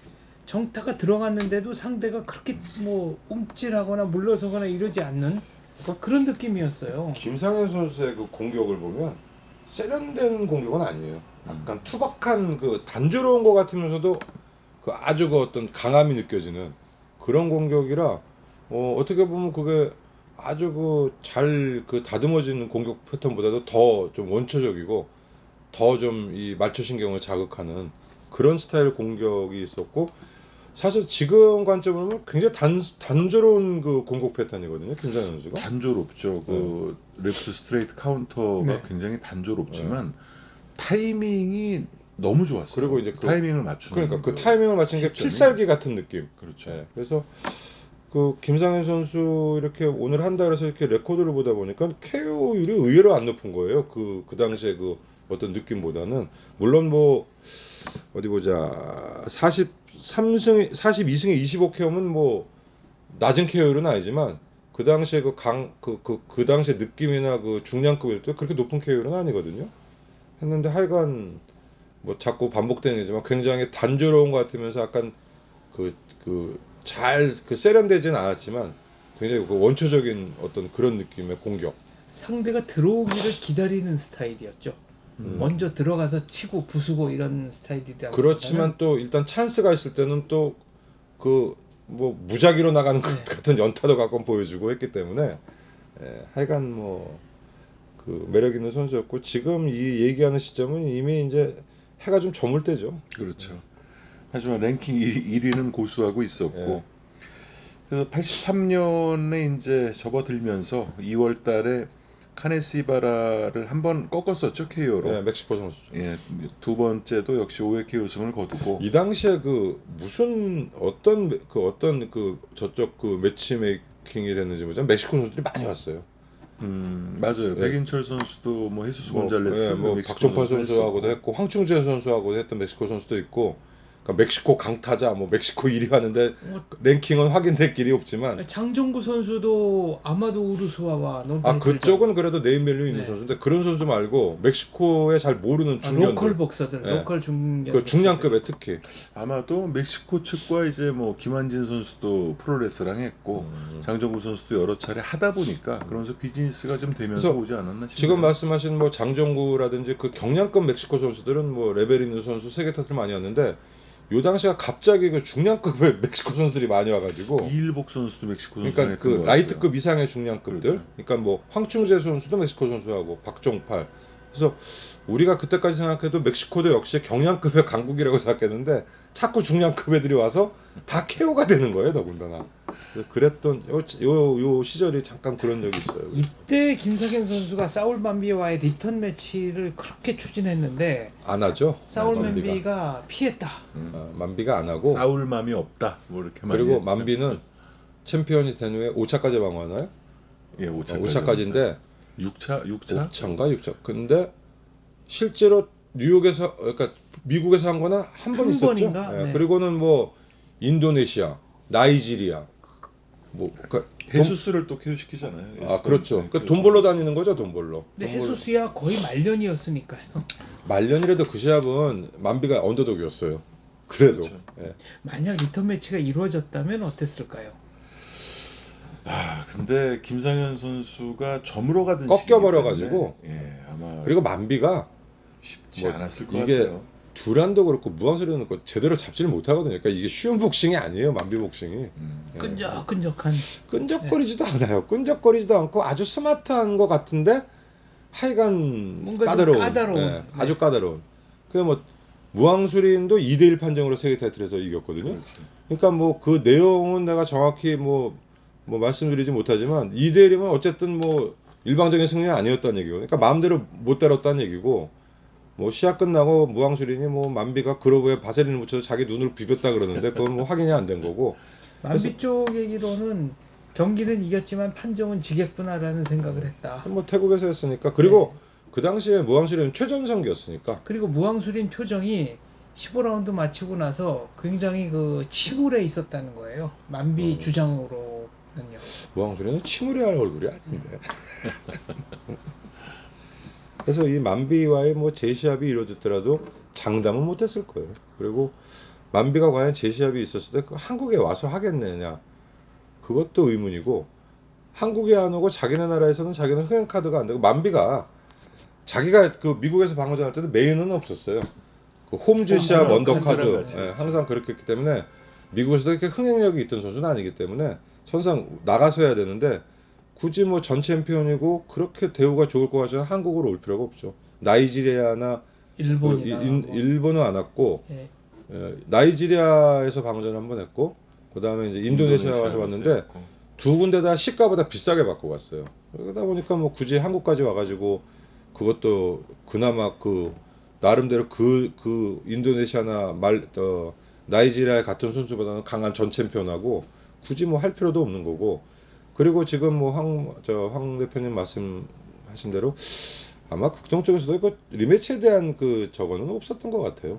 정타가 들어갔는데도 상대가 그렇게 뭐 움찔하거나 물러서거나 이러지 않는 그런 느낌이었어요. 김상현 선수의 그 공격을 보면 세련된 공격은 아니에요. 약간 투박한 그 단조로운 것 같으면서도 그 아주 그 어떤 강함이 느껴지는 그런 공격이라 어떻게 보면 그게 아주 그 잘 그 다듬어지는 공격 패턴보다도 더 좀 원초적이고 더 좀 이 말초신경을 자극하는 그런 스타일 공격이 있었고 사실 지금 관점으로 보면 굉장히 단조로운 그 공격 패턴이거든요. 김상현 선수가. 단조롭죠. 그 레프트 스트레이트 카운터가 네. 굉장히 단조롭지만 타이밍이 너무 좋았어요. 그리고 이제 타이밍을 맞추는 그러니까 그 거. 타이밍을 맞춘 게 시점이. 필살기 같은 느낌. 그렇죠. 네, 그래서 그 김상현 선수 이렇게 오늘 한다 그래서 이렇게 레코드를 보다 보니까 KO율이 의외로 안 높은 거예요. 그 당시에 그 어떤 느낌보다는 물론 뭐 어디 보자 42승에 25KO면 뭐 낮은 KO율은 아니지만 그 당시에 그 당시에 느낌이나 그 중량급일 때 그렇게 높은 KO율은 아니거든요. 했는데 하여간 뭐 자꾸 반복되는 거지만 굉장히 단조로운 것 같으면서 약간 잘 세련되진 않았지만 굉장히 그 원초적인 어떤 그런 느낌의 공격. 상대가 들어오기를 기다리는 스타일이었죠. 먼저 들어가서 치고 부수고 이런 스타일이라. 그렇지만 또 일단 찬스가 있을 때는 또 그 뭐 무작위로 나가는 것 같은 연타도 가끔 보여주고 했기 때문에 하여간 뭐 그 매력 있는 선수였고 지금 이 얘기하는 시점은 이미 이제 해가 좀 저물 때죠. 그렇죠. 하지만 랭킹 1위는 고수하고 있었고 그래서 83년에 이제 접어들면서 2월달에 카네시바라를 한번 꺾었었죠 KO로. 네, 멕시코 선수. 예, 두 번째도 역시 5회K 우승을 거두고. 이 당시에 그 무슨 어떤 저쪽 그 매치메이킹이 됐는지 모르지만 멕시코 선수들이 많이 왔어요. 맞아요. 예. 백인철 선수도 뭐 헤수스 곤잘레스, 예, 뭐 멕시코 박종팔 선수 선수하고도 했었고. 했고 황충재 선수하고도 했던 멕시코 선수도 있고. 그러니까 멕시코 강타자, 뭐 멕시코 1위 하는데 뭐, 랭킹은 확인될 길이 없지만. 장정구 선수도 아마도 우르스와와 논타이틀전. 그쪽은 그래도 네임밸류 있는 네. 선수인데 그런 선수 말고 멕시코에 잘 모르는 아, 중견들, 로컬 복서들, 네. 로컬 중견. 그 중량급에 특히. 아마도 멕시코 측과 이제 뭐 김한진 선수도 프로레슬랑 했고 장정구 선수도 여러 차례 하다 보니까 그러면서 비즈니스가 좀 되면서 그래서 오지 않았나 싶네요. 지금 말씀하신 뭐 장정구라든지 그 경량급 멕시코 선수들은 뭐 레벨 있는 선수 세계 타틀 많이 왔는데 요 당시가 갑자기 그 중량급의 멕시코 선수들이 많이 와가지고 이일복 선수도 멕시코 선수. 그러니까 그 라이트급 이상의 중량급들, 그렇죠. 그러니까 뭐 황충재 선수도 멕시코 선수하고 박종팔. 그래서 우리가 그때까지 생각해도 멕시코도 역시 경량급의 강국이라고 생각했는데 자꾸 중량급 애들이 와서 다 KO가 되는 거예요, 더군다나. 그랬던 요 시절이 잠깐 그런 적이 있어요. 이때 김석현 선수가 사울 만비와의 리턴 매치를 그렇게 추진했는데 안 하죠. 사울 만비가. 만비가 피했다. 만비가 안 하고. 싸울 마음이 없다. 뭐 이렇게 많이 그리고 했죠. 만비는 챔피언이 된 후에 5차까지 방어하나요? 예, 5차. 5차까지인데 6차? 5차인가 6차. 근데 실제로 뉴욕에서 그러니까 미국에서 한 거는 한 번 한 있었죠. 번인가? 네. 그리고는 뭐 인도네시아, 나이지리아 뭐 그러니까 헤수스를 또 KO 시키잖아요. 그렇죠. 그러니까 돈 벌러 다니는 거죠, 돈 벌러. 근데 돈 벌러. 헤수스야 거의 말년이었으니까요. 말년이라도 그 시합은 만비가 언더독이었어요. 그래도. 그렇죠. 예. 만약 리턴 매치가 이루어졌다면 어땠을까요? 근데 김상현 선수가 점으로 가든 꺾여버려가지고. 예, 아마 그리고 만비가 쉽지 뭐 않았을 것 이게 같아요. 두란도 그렇고 무왕소리는 그 제대로 잡지를 못하거든요. 그러니까 이게 쉬운 복싱이 아니에요, 만비 복싱이. 예. 끈적끈적한. 끈적거리지도 않아요. 끈적거리지도 않고 아주 스마트한 것 같은데 하여간 뭔가 좀 까다로운. 까다로운. 예, 네. 아주 까다로운. 그 뭐 무왕수린도 2대1 판정으로 세계 타이틀에서 이겼거든요. 그렇죠. 그러니까 뭐 그 내용은 내가 정확히 뭐 말씀드리지 못하지만 2대1이면 어쨌든 뭐 일방적인 승리 아니었다는 얘기고. 그러니까 마음대로 못 다뤘다는 얘기고. 뭐 시합 끝나고 무왕수린이 뭐 만비가 그로브에 바세린을 묻혀서 자기 눈으로 비볐다 그러는데 그건 뭐 확인이 안 된 거고. 만비 쪽 얘기로는 경기는 이겼지만 판정은 지겠구나라는 생각을 했다. 뭐 태국에서 했으니까. 그리고 네. 그 당시에 무왕수린은 최전성기였으니까. 그리고 무왕수린 표정이 15라운드 마치고 나서 굉장히 그 침울해 있었다는 거예요. 만비 주장으로는요. 무왕수린은 침울해 할 얼굴이 아닌데. 그래서 이 만비와의 뭐 재시합이 이루어졌더라도 장담은 못했을 거예요. 그리고 만비가 과연 재시합이 있었을 때 한국에 와서 하겠느냐, 그것도 의문이고, 한국에 안 오고 자기네 나라에서는 자기는 흥행 카드가 안 되고, 만비가 자기가 그 미국에서 방어전 할 때도 메인은 없었어요. 그 홈즈 시합 언더카드, 같이. 예, 항상 그렇게 했기 때문에 미국에서도 이렇게 흥행력이 있던 선수는 아니기 때문에 선상 나가서 해야 되는데, 굳이 뭐 전 챔피언이고 그렇게 대우가 좋을 것 같지만 한국으로 올 필요가 없죠. 나이지리아나 일본이나 뭐. 일본은 안 왔고, 예. 나이지리아에서 방어전 한번 했고, 그 다음에 이제 인도네시아 가서 왔는데 두 군데 다 시가보다 비싸게 받고 갔어요. 그러다 보니까 뭐 굳이 한국까지 와가지고 그것도 그나마 그 나름대로 그 인도네시아나 나이지리아 같은 선수보다는 강한 전 챔피언하고 굳이 뭐 할 필요도 없는 거고. 그리고 지금 뭐 황 대표님 말씀하신 대로 아마 극동 쪽에서도 그 리매치에 대한 그 저거는 없었던 것 같아요.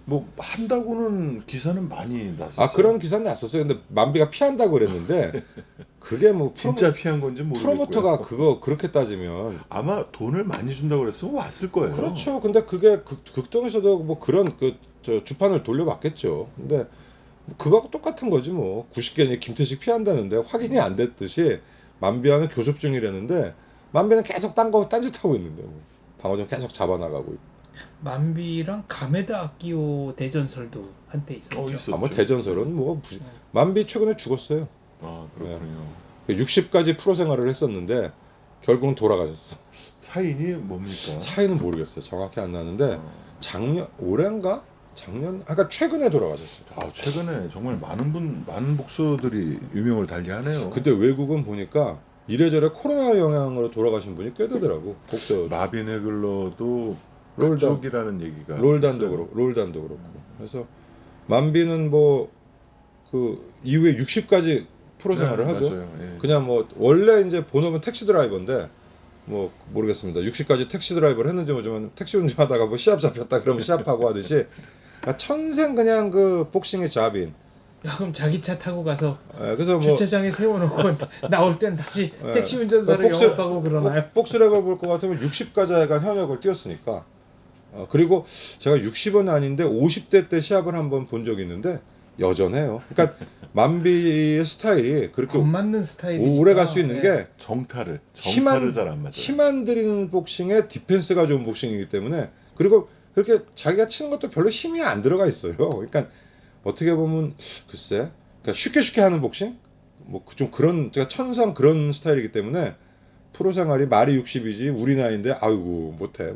뭐 한다고는 기사는 많이 났었어요. 그런 기사는 났었어요. 근데 만비가 피한다고 그랬는데 그게 뭐 진짜 피한 건지 모르겠고요. 프로모터가 그거 그렇게 따지면 아마 돈을 많이 준다고 그랬으면 왔을 거예요. 그렇죠. 근데 그게 극동에서도 뭐 그런 저 주판을 돌려봤겠죠. 근데 그거하고 똑같은 거지 뭐. 90개니 김태식 피한다는데 확인이 안 됐듯이 만비와는 교섭 중이라는데 만비는 계속 딴짓하고 있는데 뭐. 방어전 계속 잡아나가고 있고. 만비랑 가메다 아키오 대전설도 한때 있었죠. 있었죠. 뭐 대전설은 뭐 만비 최근에 죽었어요. 그렇군요. 60까지 프로 생활을 했었는데 결국은 돌아가셨어. 사인이 뭡니까? 차이는 모르겠어요. 정확히 안 나는데 작년 올해인가 작년 아까 최근에 돌아가셨어요. 아, 최근에 정말 많은 복서들이 유명을 달리하네요. 근데 외국은 보니까 이래저래 코로나 영향으로 돌아가신 분이 꽤 되더라고. 복서 마빈 헤글러도 롤단 그쪽이라는 얘기가 롤단도 있어요. 그렇고 롤단도 그렇고. 그래서 만비는 뭐 그 이후에 60까지 프로 생활을 네, 하죠. 맞아요. 예. 그냥 뭐 원래 이제 본업은 택시 드라이버인데 뭐 모르겠습니다. 60까지 택시 드라이버를 했는지 모르지만 택시 운전하다가 뭐 시합 잡혔다 그러면 시합하고 하듯이 천생 그냥 그 복싱의 자빈. 그럼 자기 차 타고 가서 예, 그래서 뭐 주차장에 세워놓고 나올 땐 다시 예. 택시 운전사를 복수- 영업하고 그러나요? 복스렉을 볼 것 같으면 60까지 약간 현역을 뛰었으니까. 그리고 제가 60은 아닌데 50대 때 시합을 한번 본 적이 있는데 여전해요. 그러니까 만비의 스타일이 그렇게 안 맞는 스타일이 오래 갈 수 있는 게 정타를 힘안 잘 안 맞아요. 힘안 들이는 복싱에 디펜스가 좋은 복싱이기 때문에 그리고 그렇게 자기가 치는 것도 별로 힘이 안 들어가 있어요. 그러니까 어떻게 보면 글쎄, 그러니까 쉽게 하는 복싱, 뭐 좀 그런 제가 천상 그런 스타일이기 때문에 프로 생활이 말이 60이지 우리 나이인데 아이고 못해.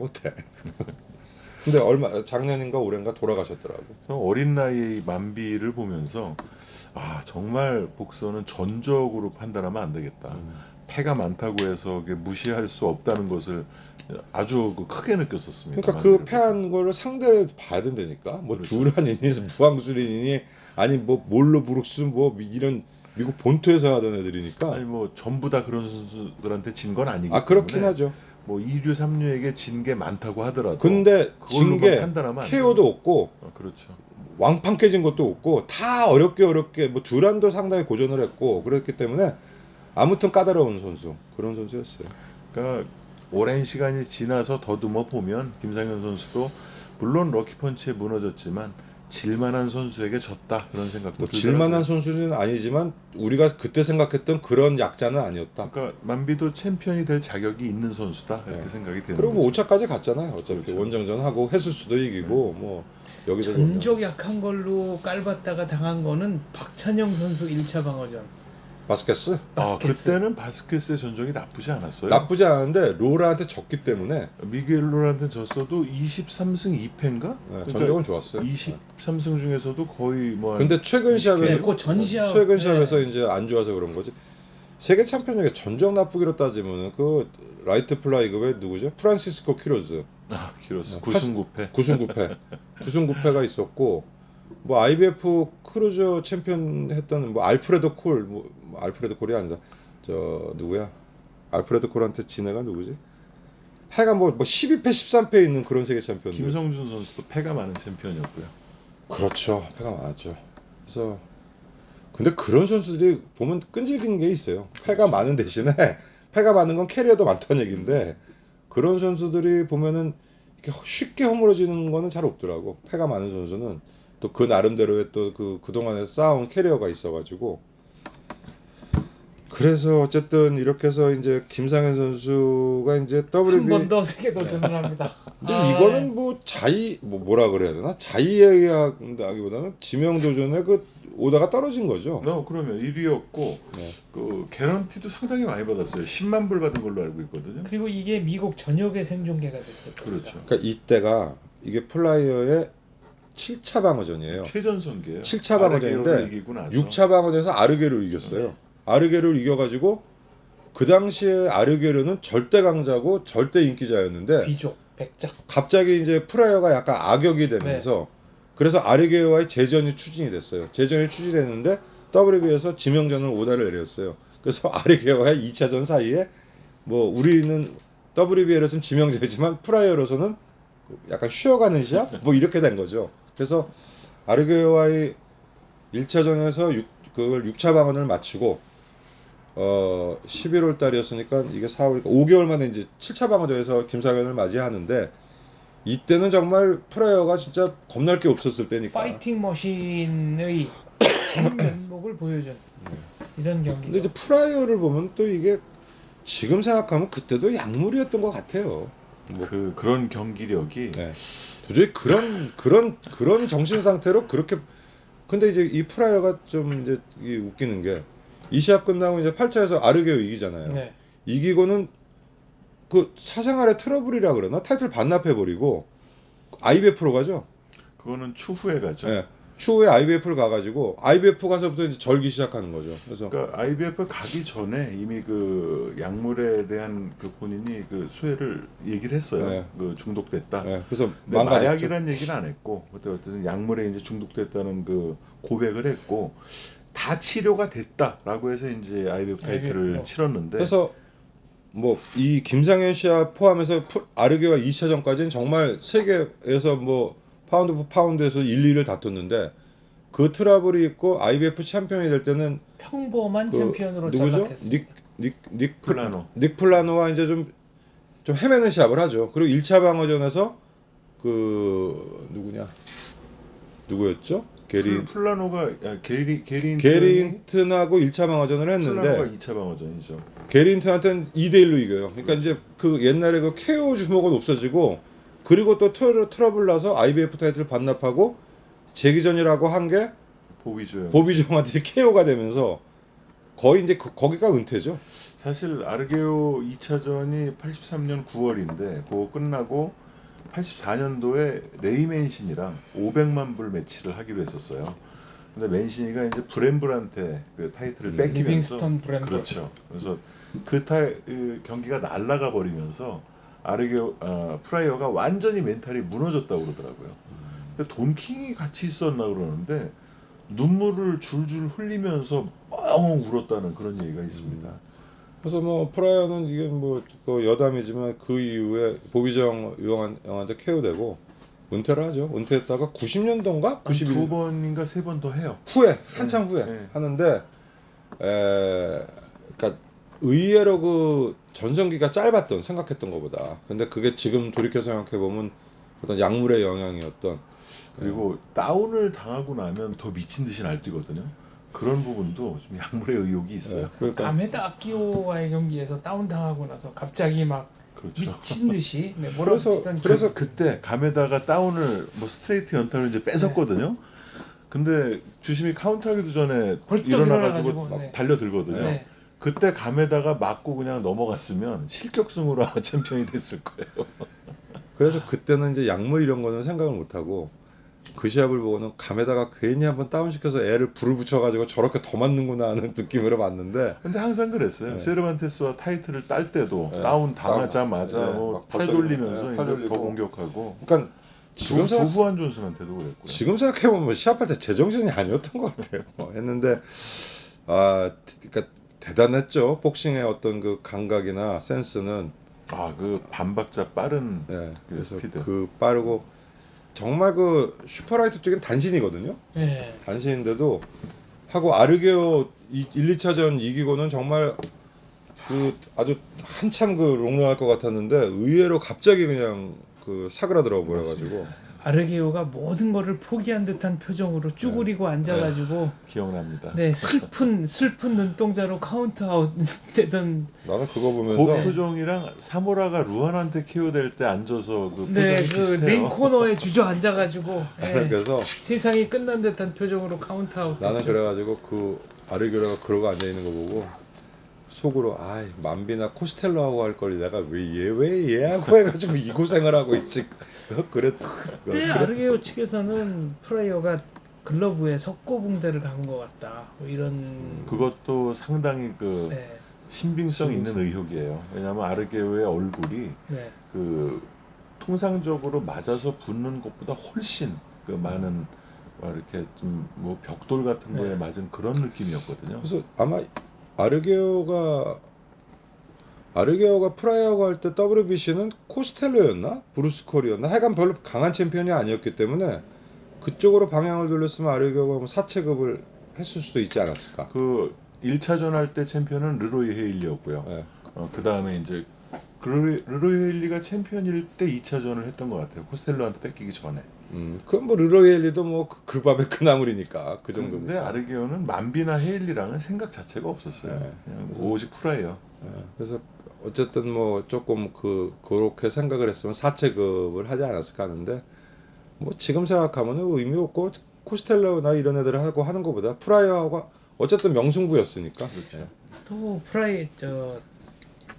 근데 작년인가 올해인가 돌아가셨더라고. 어린 나이의 만비를 보면서 아, 정말 복서는 전적으로 판단하면 안 되겠다. 패가 많다고 해서 그게 무시할 수 없다는 것을 아주 크게 느꼈었습니다. 그러니까 그 패한 거를 상대를 봐야 된다니까. 뭐 그렇죠. 두란이니 무항수린이니 아니 뭐 몰로 브룩스 뭐 이런 미국 본토에서 하던 애들이니까. 아니 뭐 전부 다 그런 선수들한테 진 건 아니기 그렇긴 때문에 하죠. 뭐 2류 3류에게 진 게 많다고 하더라도 근데 진 그걸로만 게 판단하면 안 KO도 돼요. 없고 그렇죠. 왕판 깨진 것도 없고 다 어렵게 뭐 두란도 상당히 고전을 했고 그랬기 때문에 아무튼 까다로운 선수 그런 선수였어요. 그러니까 오랜 시간이 지나서 더듬어 보면 김상현 선수도 물론 럭키펀치에 무너졌지만 질만한 선수에게 졌다 그런 생각도 뭐 들더라고요. 질만한 선수는 아니지만 우리가 그때 생각했던 그런 약자는 아니었다. 그러니까 만비도 챔피언이 될 자격이 있는 선수다 이렇게 네. 생각이 되는 그리고 뭐 거죠. 5차까지 갔잖아요. 어차피 그렇죠. 원정전 하고 해수수도 이기고 뭐 여기서 전적 약한 걸로 깔봤다가 당한 거는 박찬영 선수 1차 방어전. 바스케스 바스케스. 그때는 바스케스의 전적이 나쁘지 않았어요. 나쁘지 않은데 로라한테 졌기 때문에 미겔로한테 졌어도 23승 2패인가? 전적은 좋았어요. 23승 중에서도 거의 뭐 근데 최근 시합에 그 전시합 최근 시합에서 이제 안 좋아서 그런 거지. 세계 챔피언에게 전적 나쁘기로 따지면은 그 라이트 플라이급의 누구죠? 프란시스코 키로즈 키로스 9승 9패. 9승 9패가 있었고 뭐 IBF 크루저 챔피언 했던 뭐 알프레도 콜 뭐 알프레도 콜이 아니다. 저 누구야? 알프레도 콜한테 진 애가 누구지? 하여간 뭐 12패 13패 있는 그런 세계 챔피언들. 김성준 선수도 패가 많은 챔피언이었고요. 그렇죠. 패가 많았죠. 그래서 근데 그런 선수들이 보면 끈질기는 게 있어요. 패가 많은 대신에 패가 많은 건 캐리어도 많다는 얘기인데 그런 선수들이 보면은 이렇게 쉽게 허물어지는 거는 잘 없더라고. 패가 많은 선수는 또 그 나름대로의 또 그동안에 쌓아온 캐리어가 있어가지고 그래서 어쨌든 이렇게 해서 이제 김상현 선수가 이제 한 WB 번 더 세계 도전을 합니다. 근데 이거는 뭐 뭐라 그래야 되나 자의에 의하기보다는 지명 도전에 그 오다가 떨어진 거죠. 그러면 1위였고 네. 그 개런티도 상당히 많이 받았어요. 10만 불 받은 걸로 알고 있거든요. 그리고 이게 미국 전역의 생중계가 됐어요. 그렇죠. 그러니까 이때가 이게 플라이어의 7차 방어전이에요. 최전성기예요. 7차 방어전인데 아르게로를 이기고 나서 6차 방어전에서 아르게를 이겼어요. 아르게를 이겨가지고 그 당시에 아르게르는 절대 강자고 절대 인기자였는데 귀족, 백작. 갑자기 이제 프라이어가 약간 악역이 되면서 그래서 아르게와의 재전이 추진이 됐어요. 재전이 추진됐는데 WB에서 지명전을 오다를 내렸어요. 그래서 아르게와의 2차전 사이에 뭐 우리는 WB에서는 지명전이지만 프라이어로서는 약간 쉬어가는 시합? 뭐 이렇게 된 거죠. 그래서 아르게와의 1차전에서 그걸 6차 방어를 마치고 11월 달이었으니까 이게 4월 5개월 만에 이제 7차 방어전에서 김상현을 맞이하는데 이때는 정말 프라이어가 진짜 겁날 게 없었을 때니까. 파이팅 머신의 진면목을 보여준 이런 경기죠. 근데 이제 프라이어를 보면 또 이게 지금 생각하면 그때도 약물이었던 것 같아요. 뭐 그런 경기력이 네. 도저히 그런 정신 상태로 그렇게 근데 이제 이 프라이어가 좀 이제 웃기는 게 이 시합 끝나고 이제 8차에서 아르게오 이기잖아요. 네. 이기고는 그 사생활의 트러블이라 그러나 타이틀 반납해 버리고 IBF로 가죠. 그거는 추후에 가죠. 예. 추후에 IBF를 가가지고 IBF 가서부터 이제 절기 시작하는 거죠. 그래서 그러니까 IBF 가기 전에 이미 그 약물에 대한 그 본인이 그 수혜를 얘기를 했어요. 네. 그 중독됐다. 예, 그래서 근데 망가졌죠. 마약이란 얘기는 안 했고 어쨌든 약물에 이제 중독됐다는 그 고백을 했고 다 치료가 됐다라고 해서 이제 IBF 타이틀을 IBF. 치렀는데 그래서 뭐 이 김상현 씨와 포함해서 아르게와 2차전까지는 정말 세계에서 뭐 파운드 포 파운드에서 1, 2를 다퉜는데 그 트러블이 있고 IBF 챔피언이 될 때는 평범한 그 챔피언으로 누구죠? 전락했습니다. 닉 플라노. 닉 플라노와 이제 좀 헤매는 시합을 하죠. 그리고 1차 방어전에서 그 누구였죠? 플라노가 게리 힌튼하고 1차 방어전을 플라노가 했는데 2차 방어전이죠. 게리 힌튼한테는 2대 1로 이겨요. 그러니까 이제 그 옛날에 그 KO 주먹은 없어지고 그리고 또 트러블 나서 IBF 타이틀을 반납하고 재기전이라고 한 게 보비조요. 보비종한테 KO가 되면서 거의 이제 거기가 은퇴죠. 사실 아르게오 2차전이 83년 9월인데 그거 끝나고 84년도에 레이 맨신이랑 500만 불 매치를 하기로 했었어요. 근데 맨신이가 이제 브렘블한테 그 타이틀을 뺏기면서 리빙스턴 브렘블. 그렇죠. 그래서 그 경기가 날아가 버리면서 프라이어가 완전히 멘탈이 무너졌다고 그러더라고요. 근데 돈킹이 같이 있었나 그러는데 눈물을 줄줄 흘리면서 뻥 울었다는 그런 얘기가 있습니다. 그래서 뭐 프라이어는 이게 뭐그 여담이지만 그 이후에 보비정 형한테 KO되고 은퇴를 하죠. 은퇴했다가 90년도인가 91 두 번인가 세 번 더 해요. 후에 한창 후에 네. 하는데 그러니까 의외로 그 전성기가 짧았던 생각했던 것보다. 근데 그게 지금 돌이켜 생각해 보면 어떤 약물의 영향이었던 그리고 다운을 당하고 나면 더 미친 듯이 날뛰거든요. 그런 부분도 좀 약물의 의혹이 있어요. 그러니까 가메다 아키오와의 경기에서 다운당하고 나서 갑자기 막 그렇죠. 미친 듯이 그래서 그때 감에다가 다운을 뭐 스트레이트 연타로 이제 뺏었거든요. 근데 주심이 카운트하기도 전에 벌떡 일어나가지고 일어나가지고, 막 네. 달려들거든요. 네. 그때 감에다가 맞고 그냥 넘어갔으면 실격승으로 아마 챔피언이 됐을 거예요. 그래서 그때는 이제 약물 이런 거는 생각을 못 하고 그 시합을 보고는 감에다가 괜히 한번 다운시켜서 애를 불을 붙여가지고 저렇게 더 맞는구나 하는 느낌으로 봤는데 근데 항상 그랬어요. 네. 세르반테스와 타이틀을 딸 때도 네. 다운 당하자마자 네. 뭐 막 팔 벌떡 돌리면서 네, 이제 팔 돌리고. 더 공격하고 그러니까 지금 두후안 존슨한테도 그랬고요. 지금 생각해보면 시합할 때 제정신이 아니었던 것 같아요. 했는데 그러니까 대단했죠. 복싱의 어떤 그 감각이나 센스는 그 반박자 빠른 네, 그래서 스피드. 그 빠르고 정말 그 슈퍼라이트 쪽엔 단신이거든요. 네. 단신인데도 하고 아르게오 1, 2차전 이기고는 정말 그 아주 한참 그 롱런할 것 같았는데 의외로 갑자기 그냥 그 사그라들어 버려가지고 아르게오가 모든 거를 포기한 듯한 표정으로 쭈그리고 앉아가지고 기억납니다. 네 슬픈 눈동자로 카운트아웃 되던 나는 그거 그 보면서 표정이랑 사모라가 루안한테 KO 될 때 앉아서 그 표정이 네그 비슷해요. 링 코너에 주저앉아가지고 네, 그래서 세상이 끝난 듯한 표정으로 카운트아웃 나는 됐죠. 그래가지고 그 아르게오가 그러고 앉아 있는 거 보고 속으로 만비나 코스텔로하고 할 걸 내가 왜 얘하고 해가지고 이 고생을 하고 있지. 그때 아르게오 측에서는 프라이어가 글러브에 석고붕대를 간 것 같다 뭐 이런 그것도 상당히 그 네, 신빙성 있는 의혹이에요. 왜냐하면 아르게오의 얼굴이 네. 그 통상적으로 맞아서 붙는 것보다 훨씬 그 많은 이렇게 좀 뭐 벽돌 같은 거에 네. 맞은 그런 느낌이었거든요. 그래서 아마 아르게오가 프라이어하고 할 때 WBC는 코스텔로였나 브루스 콜이었나 하여간 별로 강한 챔피언이 아니었기 때문에 그쪽으로 방향을 돌렸으면 아르게오가 뭐 사체급을 했을 수도 있지 않았을까. 그 1차전 할 때 챔피언은 르로이 헤일리였고요. 네. 그 다음에 이제 르로이 헤일리가 챔피언일 때 2차전을 했던 것 같아요. 코스텔로한테 뺏기기 전에. 그건 뭐 르로이엘리도 뭐 그 밥의 그 나물이니까 그 근데 정도니까. 아르게오는 만비나 헤일리랑은 생각 자체가 없었어요. 네. 그냥 오직 프라이어. 그래서 어쨌든 뭐 조금 그렇게 생각을 했으면 사체급을 하지 않았을까 하는데 뭐 지금 생각하면은 의미 없고 코스텔로나 이런 애들 하고 하는 것보다 프라이어하고 어쨌든 명승부였으니까. 그렇죠. 또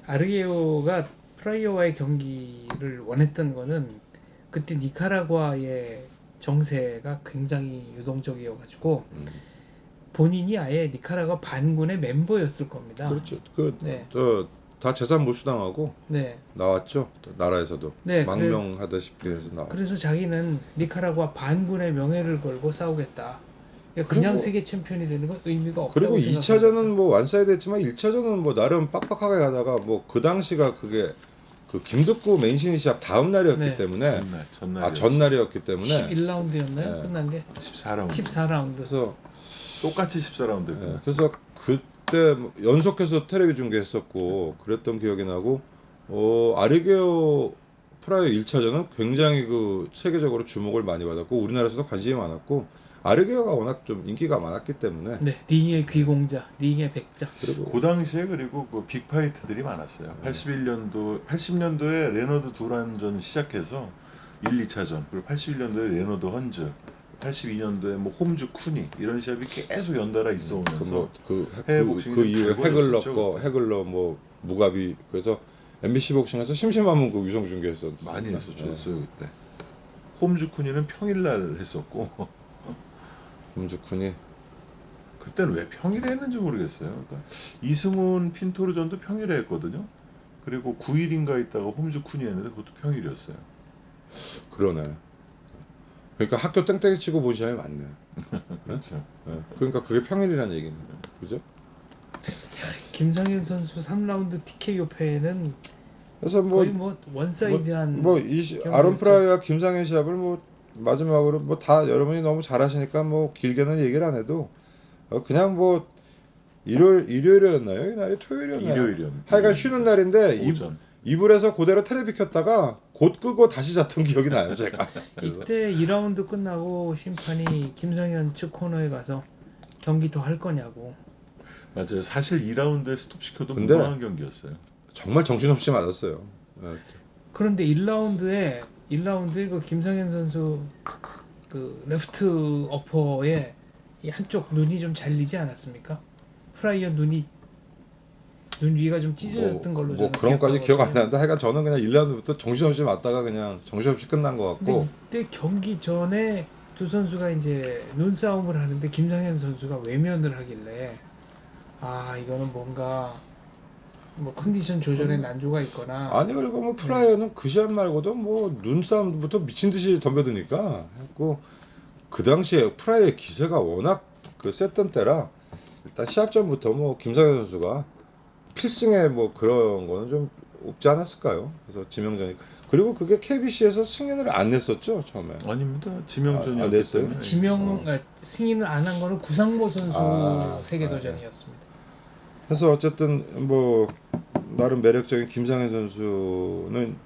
아르게오가 프라이어와의 경기를 원했던 거는 그때 니카라과의 정세가 굉장히 유동적이어가지고 본인이 아예 니카라과 반군의 멤버였을 겁니다. 그렇죠. 그 네. 저 다 재산 몰수당하고 네. 나왔죠. 또 나라에서도 네, 망명하다시피 해서 나왔. 그래서 자기는 니카라과 반군의 명예를 걸고 싸우겠다. 그러니까 그냥 그리고- 세계 챔피언이 되는 건 의미가 없다고 그리고 생각합니다. 2차전은 뭐 완사이드 했지만 1차전은 뭐 나름 빡빡하게 가다가 뭐 그 당시가 그게 그 김득구 맨시니 시합 다음 날이었기 네. 때문에 전날 전날이었기 때문에 11라운드였나요? 네. 끝난 게 14라운드 14라운드. 그래서 똑같이 14라운드 예, 그래서 그때 뭐 연속해서 텔레비 중계했었고 그랬던 기억이 나고 아리게오 프라이어 1차전은 굉장히 그 세계적으로 주목을 많이 받았고 우리나라에서도 관심이 많았고 아리게오가 워낙 좀 인기가 많았기 때문에 네, 링의 귀공자, 링의 백자. 그리고 그 당시에 그리고 그 빅파이트들이 많았어요. 80년도에 레너드 두란전 시작해서 1, 2차전 그리고 81년도에 레너드 헌즈 82년도에 뭐 홈즈 쿠니 이런 시합이 계속 연달아 있어오면서 해외 복싱이 그 좀 이후에 달궈졌었죠. 해글러 뭐 무가비 그래서 MBC 복싱에서 심심하면 그 유성 중계했었어요. 많이 했었죠 그때. 홈즈 쿠니는 평일날 했었고 홈즈쿤이 그때는 왜 평일에 했는지 모르겠어요. 그러니까 이승훈 핀토르전도 평일에 했거든요. 그리고 9일인가 있다가 홈즈 쿠니 했는데 그것도 평일이었어요. 그러네. 그러니까 학교 땡땡이 치고 본 시험이 많네. 그렇죠. 예. 그러니까 그게 평일이라는 얘기네. 그죠? 김상현 선수 3라운드 TKO 패는 그래서 뭐 거의 뭐 원사이드한 아론 프라이와 김상현 시합을 뭐 마지막으로 뭐 다 여러분이 너무 잘하시니까 뭐 길게는 얘기를 안 해도 그냥 뭐 일요일이었나요? 이 날이 토요일이었나요? 일요일이었는데. 하여간 쉬는 날인데 오전. 이불에서 그대로 텔레비 켰다가 곧 끄고 다시 잤던 기억이 나요, 제가. 그래서 이때 2라운드 끝나고 심판이 김상현 측 코너에 가서 경기 더 할 거냐고. 맞아요. 사실 2라운드에 스톱시켜도 근데- 무방한 경기였어요. 정말 정신없이 맞았어요. 예. 그런데 1라운드에 그 김상현 선수 그 레프트 어퍼에 이 한쪽 눈이 좀 잘리지 않았습니까? 프라이어 눈 위가 좀 찢어졌던 걸로 뭐 저는 그런 것까지 기억 안 기억하거든요. 나는데 하여간 저는 그냥 1라운드부터 정신없이 맞다가 그냥 정신없이 끝난 것 근데 같고 이때 경기 전에 두 선수가 이제 눈싸움을 하는데 김상현 선수가 외면을 하길래 아 이거는 뭔가 뭐 컨디션 조절에 난조가 있거나 아니 그리고 뭐 프라이어는 그 시합 말고도 뭐 눈싸움부터 미친 듯이 덤벼드니까 했고 그 당시에 프라이어의 기세가 워낙 그 셌던 때라 일단 시합 전부터 뭐 김상현 선수가 필승에 뭐 그런 거는 좀 없지 않았을까요? 그래서 지명전이 그리고 그게 KBC에서 승인을 안 냈었죠 처음에. 아닙니다. 지명전이었기 냈어요? 때문에. 승인을 안 한 거는 구상모 선수 아, 세계도전이었습니다. 그래서 어쨌든 뭐 나름 매력적인 김상현 선수는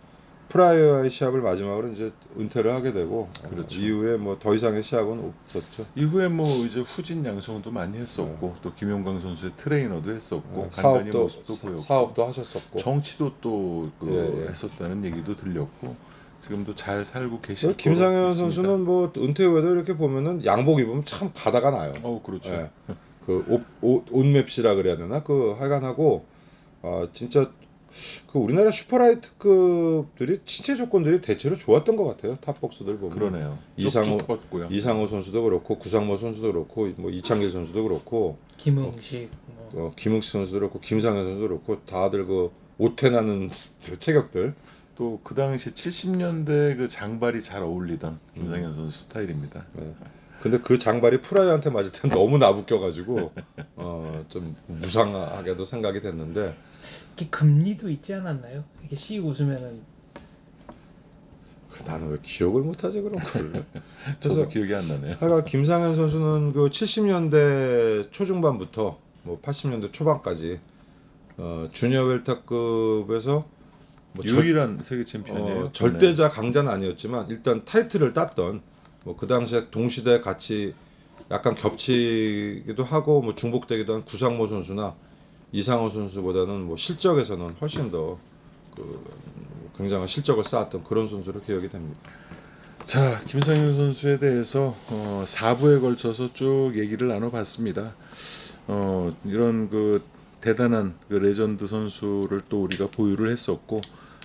프라이어의 시합을 마지막으로 이제 은퇴를 하게 되고 그렇죠. 이후에 뭐 더 이상의 시합은 없었죠. 이후에 뭐 이제 후진 양성도 많이 했었고 또 김용광 선수의 트레이너도 했었고 간간히 사업도 모습도 보였고 사업도 하셨었고 정치도 또 예. 했었다는 얘기도 들렸고 지금도 잘 살고 계실 그리고 거로 김상현 믿습니다. 선수는 뭐 은퇴 후에도 이렇게 보면은 양복 입으면 참 가다가 나요. 그렇죠. 예. 옷 맵시라 그래야 되나? 그 하여간 하고 진짜 그 우리나라 슈퍼라이트급들이 신체 조건들이 대체로 좋았던 것 같아요. 탑복서들 보면. 그러네요. 이상호- 쭉쭉 뻗고요. 이상호 선수도 그렇고 구상모 선수도 그렇고 뭐 이창길 선수도 그렇고 김응식 뭐 김웅식 선수도 그렇고 김상현 선수도 그렇고 다들 그 오태나는 체격들. 또 그 당시 70년대 그 장발이 잘 어울리던 김상현 선수 스타일입니다. 네. 근데 그 장발이 프라이어한테 맞을 땐 너무 나부껴가지고 좀 무상하게도 생각이 됐는데 이렇게 금리도 있지 않았나요? 이렇게 씩 웃으면은 나는 왜 기억을 못하지 그런 걸. 저도 그래서 기억이 안 나네요. 하여간 김상현 선수는 그 70년대 초중반부터 뭐 80년대 초반까지 주니어 웰터급에서 뭐 유일한 세계 챔피언이에요. 절대자 강자는 아니었지만 일단 타이틀을 땄던 뭐 그 당시에 동시대 같이 약간 겹치기도 하고 뭐 중복되기도 한 구상모 선수나 이상호 선수보다는 뭐 실적에서는 훨씬 더 그 굉장한 실적을 쌓았던 그런 선수로 기억이 됩니다. 자, 김상현 선수에 대해서 4부에 걸쳐서 쭉 얘기를 나눠봤습니다. 이런 그 대단한 그 레전드 선수를 또 우리가 보유를 했었고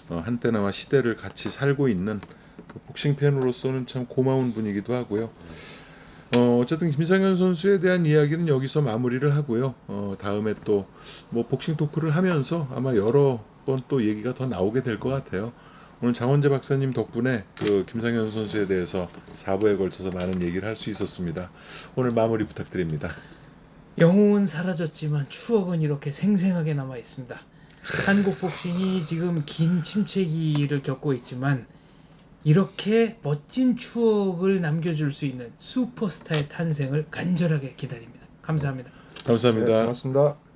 한때나마 시대를 같이 살고 있는 복싱 팬으로서는 참 고마운 분이기도 하고요. 어쨌든 김상현 선수에 대한 이야기는 여기서 마무리를 하고요. 다음에 또 뭐 복싱 토크를 하면서 아마 여러 번 또 얘기가 더 나오게 될 것 같아요. 오늘 장원재 박사님 덕분에 그 김상현 선수에 대해서 4부에 걸쳐서 많은 얘기를 할 수 있었습니다. 오늘 마무리 부탁드립니다. 영웅은 사라졌지만 추억은 이렇게 생생하게 남아 있습니다. 한국 복싱이 지금 긴 침체기를 겪고 있지만 이렇게 멋진 추억을 남겨줄 수 있는 슈퍼스타의 탄생을 간절하게 기다립니다. 감사합니다. 감사합니다. 네, 고맙습니다.